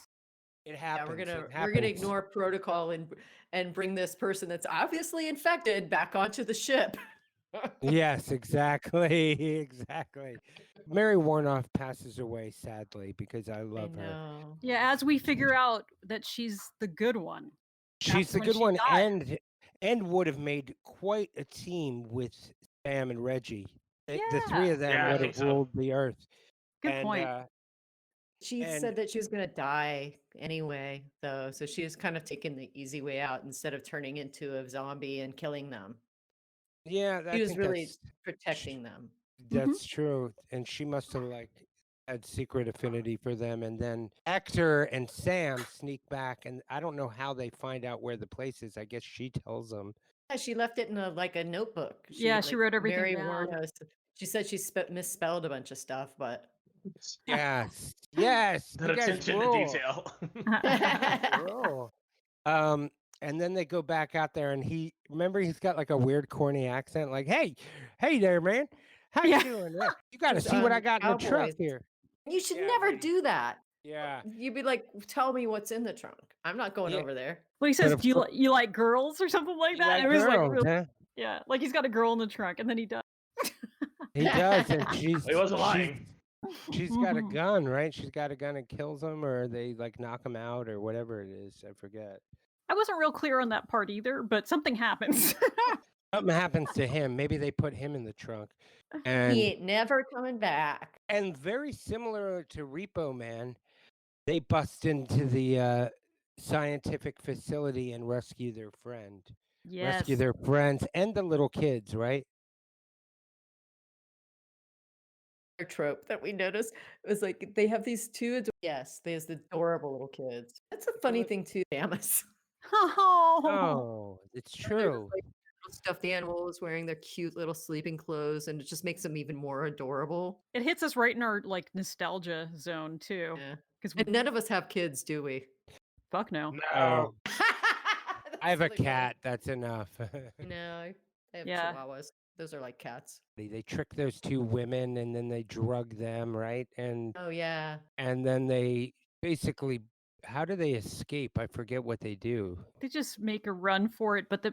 It happens. Yeah, we're gonna ignore protocol and bring this person that's obviously infected back onto the ship. Yes, exactly. Exactly. Mary Warnoff passes away sadly because I love her. Yeah, as we figure out that she's the good one. She's the when good she one, died. and would have made quite a team with Sam and Reggie. The three of them Yeah, I would think have so. ruled the earth. Good point. She And said that she was gonna die anyway, though, so she was kind of taking the easy way out instead of turning into a zombie and killing them. yeah, She I was think really sh- protecting them. Mhm. that's true. And she must have like had secret affinity for them. And then Hector and Sam sneak back, and I don't know how they find out where the place is. I guess she tells them. Yeah, she left it in a notebook. Yeah, she wrote everything Mary down. warned us. She said she misspelled a bunch of stuff, but Yes, yes, That you guys attention to rule. detail. Rule. Um, and then they go back out there, and he's got like a weird corny accent, like, hey there, man, how you Yeah. doing? You got to Just see what I on got in the truck Cowboys. here. You should Yeah, never right. do that. Yeah, You'd be like, tell me what's in the trunk. I'm not going yeah. over there. Well, he But says, of "Do you course, you like girls or something like you that?" like And it was like, girls, huh? yeah, like he's got a girl in the trunk, and then he does. He does, and He wasn't lying. she's got a Mhm. gun, right? She's got a gun and kills him, or they like knock him out, or whatever it is. I forget. I wasn't real clear on that part either, but something happens. Something happens to him. Maybe they put him in the trunk, He and ain't never coming back. very similar to Repo Man, they bust into the scientific facility and rescue their friend, rescue Yes. their friends and the little kids, right? Trope that we noticed. It was like they have these two yes, there's adorable little kids. That's a funny thing too, Samus. Oh. Oh, it's There's true. like little stuffed animals wearing their cute little sleeping clothes, and it just makes them even more adorable. It hits us right in our like nostalgia zone too, Yeah. because And none of us have kids, do we? fuck no. No. Oh, I have a That's really funny. cat. That's enough. I have Yeah. chihuahuas. Those are like cats. They trick those two women and then they drug them, right? Oh yeah. And then they basically, how do they escape? I forget what they do. They just make a run for it, but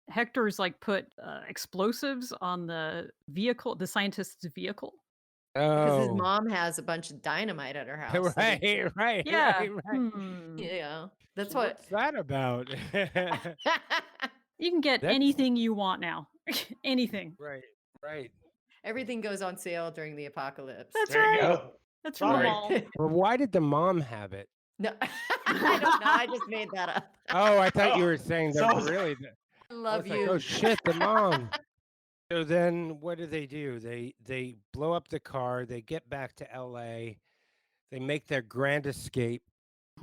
Hector's like put explosives on the vehicle, the scientist's vehicle. Because his Oh, mom has a bunch of dynamite at her house. so they- right, Yeah. right. yeah. That's So what what's that about? You can get That's anything you want now. Anything. right, right. everything goes on sale during the apocalypse. That's There you right. go. That's from the Sorry. mall. Well, why did the mom have it? No, I don't know. I just made that up. Oh, I thought you Oh, were saying so that was I. really. I I love was like, you. oh shit, the mom. So then, what do? They blow up the car. They get back to L.A. They make their grand escape.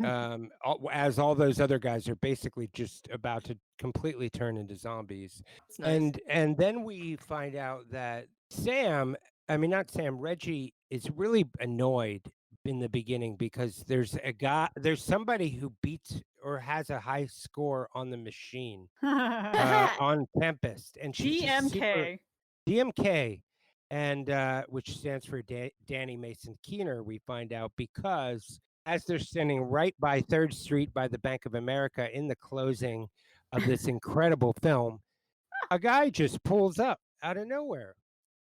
As all those other guys are basically just about to completely turn into zombies. It's nice. And then we find out that Sam, I mean not Sam, Reggie is really annoyed in the beginning because there's somebody who beats or has a high score on the machine on Tempest, and she's just super DMK. DMK, and which stands for Danny Mason Keener. We find out because as they're standing right by 3rd Street by the Bank of America in the closing of this incredible film, a guy just pulls up out of nowhere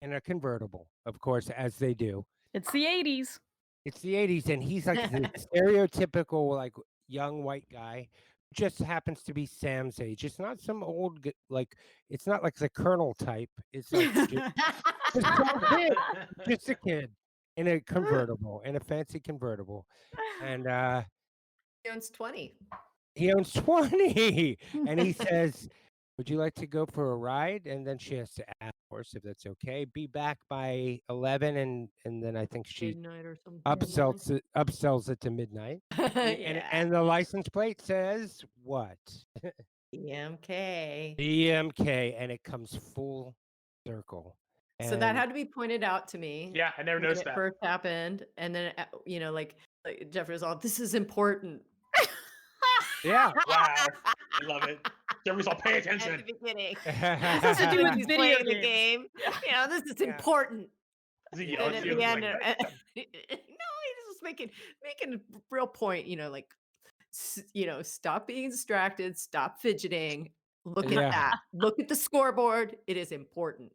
in a convertible, of course, as they do. It's the 80s. It's the 80s, and he's like the stereotypical like young white guy. Just happens to be Sam's age. It's not some old like. It's not like the Colonel type. It's like just some kid, just a kid in a convertible, in a fancy convertible, and He owns 20. he owns 20, and he says, "Would you like to go for a ride?" And then she has to ask, of course, if that's okay. Be back by 11, and then I think she Midnight or something. upsells it to midnight, and Yeah. and the license plate says what? DMK. DMK, and it comes full circle. So that had to be pointed out to me. Yeah, I never when noticed it that. first happened, and then like Jeffrey was all, "This is important." Yeah. Wow. I love it. Jeffrey's all pay At attention. the beginning. This has to do When with he's video playing the games. game. This is Yeah. important. Is he And yelling at at you? the He's end, like, no, he's just making a real point. Like, stop being distracted, stop fidgeting. Look Yeah. at that. Look at the scoreboard. It is important.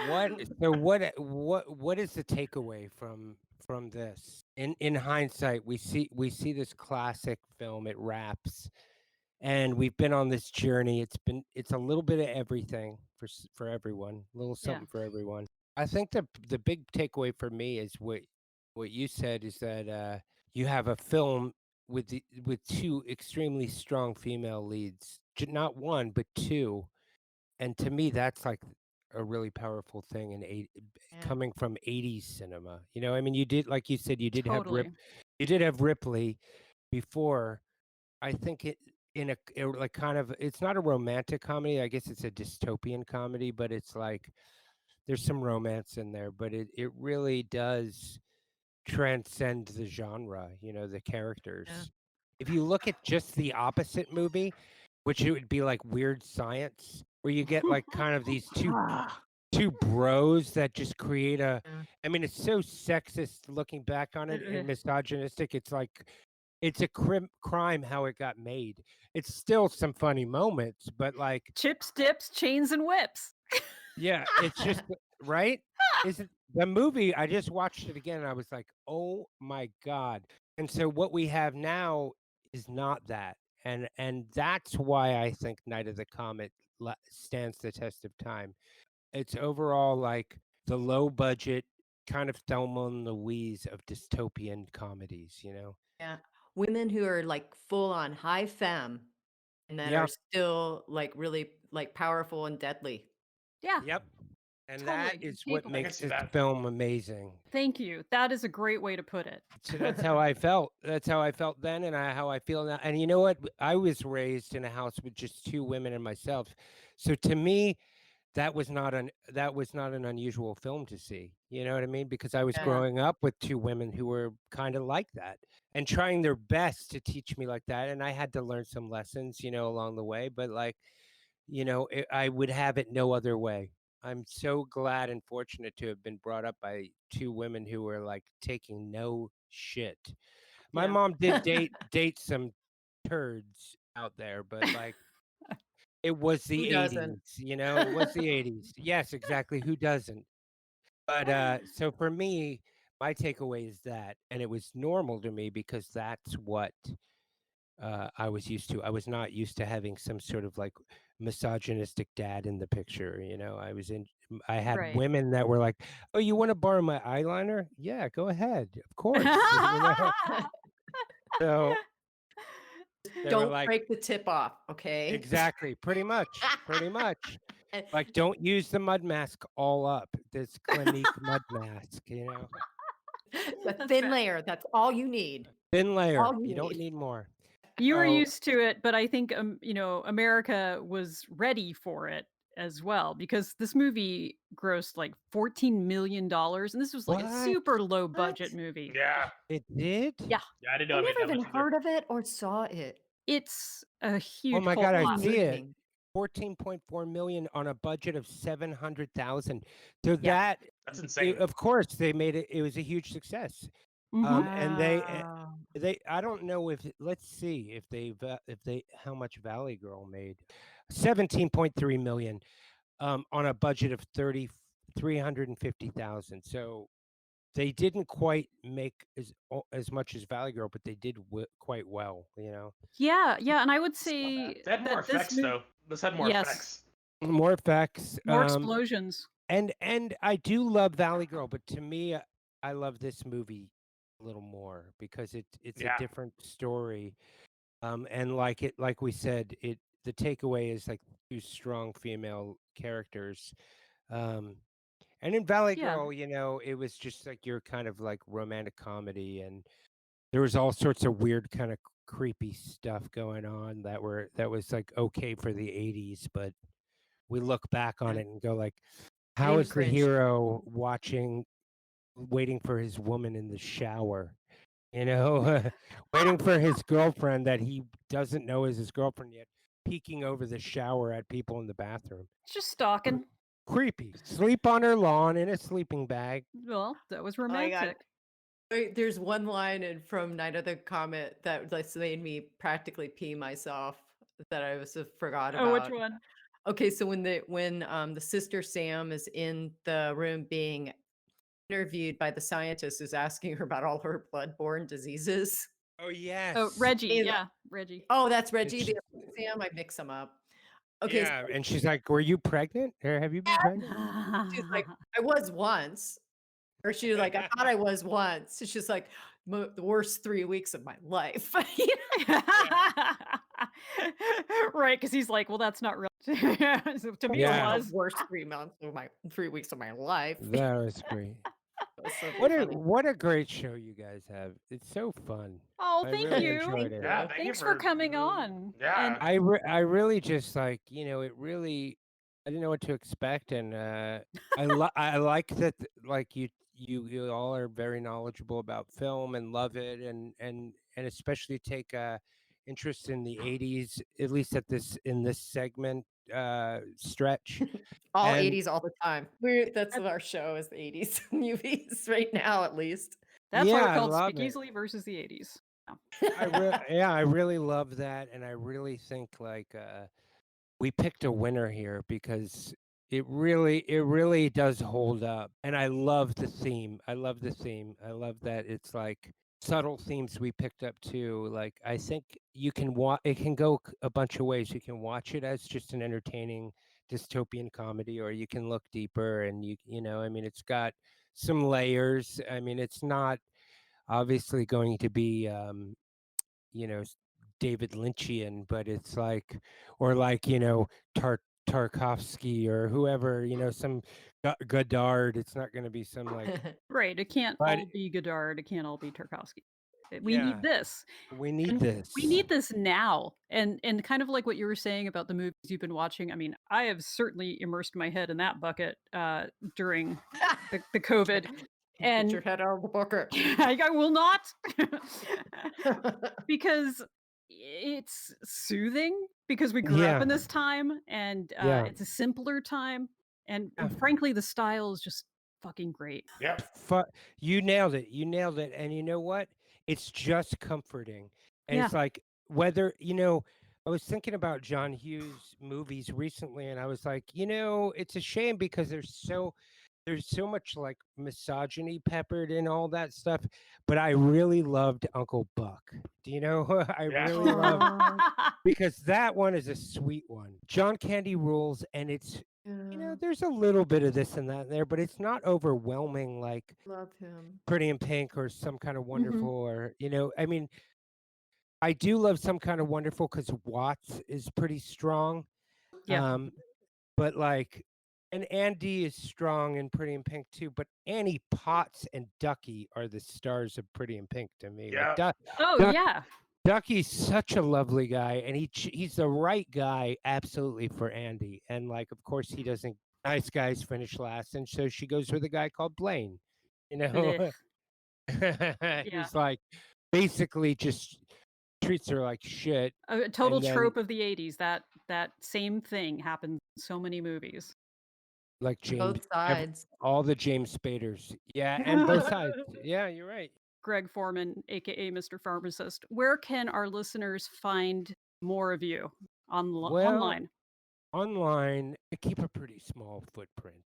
What is the takeaway from this? In hindsight, we see this classic film. It wraps, and we've been on this journey. It's a little bit of everything for everyone, a little something for everyone. I think the big takeaway for me is what you said is that you have a film with two extremely strong female leads, not one but two, and to me that's like a really powerful thing Yeah. coming from 80s cinema. You know, I mean, you did, like you said, Totally. you did have Ripley before. I think like kind of, it's not a romantic comedy. I guess it's a dystopian comedy, but it's like there's some romance in there, but it really does transcend the genre, you know, the Yeah. characters. If you look at just the opposite movie, which it would be like Weird Science, where you get like kind of these two bros that just create a, Yeah. I mean, it's so sexist looking back on it and misogynistic. It's like it's a crime how it got made. It's still some funny moments, but like, Chips, dips, chains, and whips. yeah, it's just right. Is it the movie? I just watched it again and I was like, oh my God. And so what we have now is not that. And that's why I think Night of the Comet stands the test of time. It's overall like the low budget kind of Thelma and Louise of dystopian comedies, you know? Yeah. Women who are like full on high femme and that Yeah. are still like really like powerful and deadly. Yeah, Yep. And that totally is what capable. I can makes see this that. film amazing. Thank you. That is a great way to put it. So that's how I felt. That's how I felt then, and how I feel now. And you know what? I was raised in a house with just two women and myself. So to me, that was not an unusual film to see. You know what I mean? Because I was Yeah. growing up with two women who were kind of like that and trying their best to teach me like that. And I had to learn some lessons, you know, along the way. But like, you know, I would have it no other way. I'm so glad and fortunate to have been brought up by two women who were like taking no shit. My Yeah. mom did date some turds out there, but like it was the Who doesn't? 80s, you know, it was the 80s. Yes, exactly. Who doesn't? But so for me, my takeaway is that, and it was normal to me because that's what I was used to. I was not used to having some sort of like misogynistic dad in the picture. You know, I had Right. women that were like, "Oh, you want to borrow my eyeliner? Yeah, go ahead. Of course." You know, so they were Don't like, break the tip off, okay? exactly, pretty much. And Like, don't use the mud mask all up. This Clinique mud mask, you know, the That's thin fair. layer, that's all you need. thin layer. All you You don't need. need more. You were So, used to it, but I think you know, America was ready for it as well because this movie grossed like $14 million, and this was like a what? super low budget What? movie. Yeah. It did? Yeah, Yeah, I didn't know I I made never that even much either. heard of it or saw it. it's a Oh huge my cult God, I classic. see it. Amazing. 14.4 million on a budget of 700,000. So Yeah. that, That's insane. of course, they made it. It was a huge success. Mhm. And Wow. I don't know if, let's see if they how much Valley Girl made. 17.3 million on a budget of 350,000. So they didn't quite make as much as Valley Girl, but they did quite well, you know. Yeah, and I would It's not bad. say They had more that this effects movie, though. This had more yes, effects. More effects. more explosions. And I do love Valley Girl, but to me, I love this movie a little more because it's a Yeah. different story. And like we said, the takeaway is like two strong female characters. Um, and in Valley Yeah, Girl, you know, it was just like your kind of like romantic comedy, and there was all sorts of weird kind of creepy stuff going on that was like okay for the 80s, but we look back on Yeah. it and go like, It how made me is the cringe. hero waiting for his woman in the shower? You know, waiting for his girlfriend that he doesn't know is his girlfriend yet, peeking over the shower at people in the bathroom. it's just stalking. Creepy. Sleep on her lawn in a sleeping bag. Well, that was Oh my God. romantic. There's one line from Night of the Comet that like made me practically pee myself that I was forgot Oh, which about. one? Okay, so when the sister Sam is in the room being interviewed by the scientist who's asking her about all her bloodborne diseases. Oh yes. Oh, Reggie. Is- Yeah, Reggie. Oh, that's Reggie. It's- The other Sam, I mix them up. Okay, Yeah, and she's like, "Were you pregnant? Or have you been pregnant?" she's like, I was once. Or she's like, I thought I was once. She's like, the worst 3 weeks of my life. Right, because he's like, well, that's not real. So to me, it Like Yeah, the was. worst 3 months of my 3 weeks of my life. that was great. That was so What a funny. what a great show you guys have. It's so fun. Oh, I thank really you. enjoyed it. Yeah, thank you Thanks for coming mm, on. And Yeah, I really just like, it really I didn't know what to expect, and I like that like you all are very knowledgeable about film and love it, and especially take interest in the 80s, at least at this in this segment stretch. All And 80s all the time. That's that- what our show is, the 80s movies right now, at least. that's why yeah, we're I called love it. Speakeasily versus the 80s. I really love that, and I really think like we picked a winner here because it really does hold up, and I love the theme. I love the theme. I love that it's like subtle themes we picked up too. Like I think you can watch it can go a bunch of ways. You can watch it as just an entertaining dystopian comedy, or you can look deeper and I mean it's got some layers. I mean it's not obviously going to be you know s- David Lynchian, but it's like or like Tarkovsky or whoever, some Godard. It's not going to be some like, Right. It can't but all be Godard. It can't all be Tarkovsky. We yeah, need this. we need And we this. need this now. And kind of like what you were saying about the movies you've been watching. I mean, I have certainly immersed my head in that bucket during the COVID. Get And your head out of the bucket. I will not. Because it's soothing because we grew up Yeah, in this time and yeah. it's a simpler time. And Yeah. frankly, the style is just fucking great. yep, You nailed it. You nailed it. And you know what? It's just comforting. And Yeah. it's like I was thinking about John Hughes movies recently, and I was like, it's a shame because there's so much like misogyny peppered in all that stuff, but I really loved Uncle Buck. Do you know? I yeah. really loved Aw, because that one is a sweet one. John Candy rules, and it's yeah, there's a little bit of this and that in there, but it's not overwhelming like love him. Pretty in Pink or Some Kind of Mhm. Wonderful, or I mean, I do love Some Kind of Wonderful because Watts is pretty strong. Yeah. Um, but like, and Andy is strong and Pretty in Pink too. But Annie Potts and Ducky are the stars of Pretty in Pink to me. Like Yeah, Oh, Duck, yeah. Ducky's such a lovely guy, and he's the right guy absolutely for Andy. And like, of course, he doesn't. Nice guys finish last, and so she goes with a guy called Blaine. You Blech. know, Yeah. who's like basically just treats her like shit, A total and then trope of the 80s. That same thing happens in so many movies. like Both sides. all the James Spaders. Yeah, and both sides. Yeah, you're right. Gregg Foreman, aka Mr. Pharmacist. Where can our listeners find more of you Well, online? online, I keep a pretty small footprint.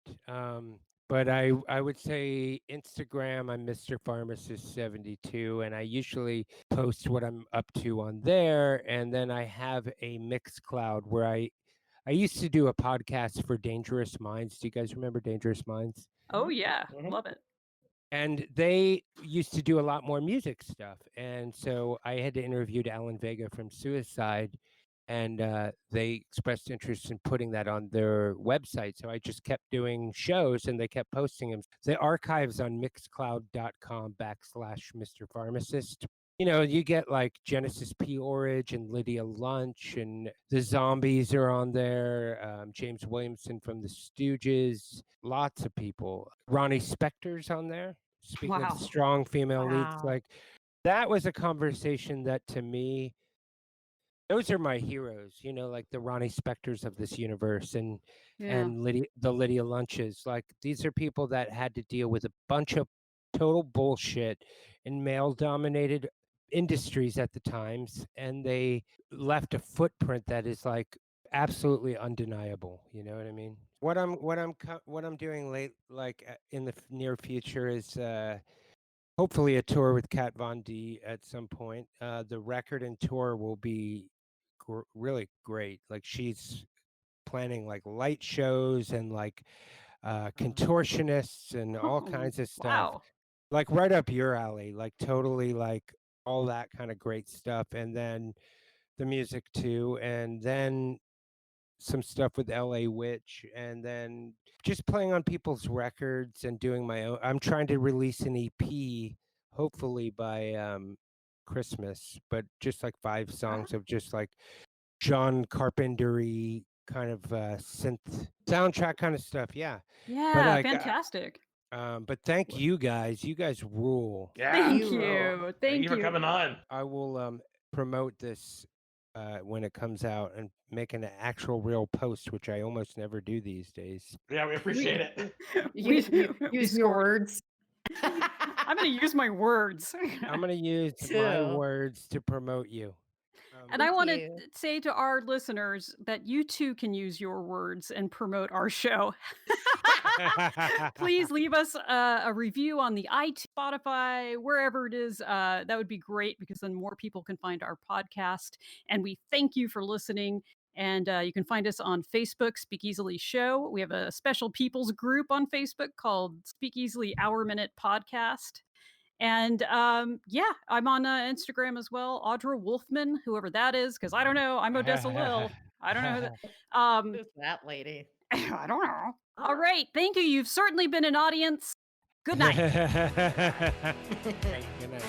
But I would say Instagram, I'm Mr. Pharmacist 72, and I usually post what I'm up to on there. And then I have a Mixcloud where I used to do a podcast for Dangerous Minds. Do you guys remember Dangerous Minds? Oh yeah, Mhm. love it. And they used to do a lot more music stuff. And so I had interviewed Alan Vega from Suicide, and they expressed interest in putting that on their website. So I just kept doing shows, and they kept posting them. The archives on mixcloud.com/Mr. Pharmacist. You get like Genesis P. Orridge and Lydia Lunch, and the Zombies are on there. James Williamson from the Stooges, lots of people. Ronnie Spector's on there. Speaking of Wow. strong female leads, Wow. like that was a conversation that to me, those are my heroes, like the Ronnie Spectors of this universe, and Yeah. the Lydia Lunches. Like these are people that had to deal with a bunch of total bullshit in male dominated industries at the times, and they left a footprint that is like absolutely undeniable. You know what I mean? What I'm doing late, like in the near future, is hopefully a tour with Kat Von D at some point. The record and tour will be really great. Like she's planning like light shows and like contortionists and all Oh, kinds of stuff. wow. Like right up your alley, like totally like all that kind of great stuff. And then the music too. And then some stuff with LA Witch, and then just playing on people's records and doing my own. I'm trying to release an EP, hopefully by Christmas, but just like 5 songs of just like John Carpentery kind of synth soundtrack kind of stuff. Yeah. But Yeah, like, fantastic. but thank you guys. You guys rule. Yeah. Thank You you. roll. Thank you for coming on. I will promote this when it comes out and make an actual real post, which I almost never do these days. Yeah, we appreciate it. You can we use your scored. words. I'm going to use my words. I'm going to use my Too. words to promote you. And I Thank want to you. say to our listeners that you too can use your words and promote our show. Please leave us a review on the iTunes, Spotify, wherever it is. That would be great because then more people can find our podcast. And we thank you for listening. And you can find us on Facebook, Speakeasily Show. We have a special people's group on Facebook called Speakeasily Hour Minute Podcast. And yeah, I'm on Instagram as well, Audra Wolfman, whoever that is, because I don't know. I'm Odessa Lil. I don't know who that. Who's that lady? I don't know. All right, thank you. You've certainly been an audience. Good night. Good night.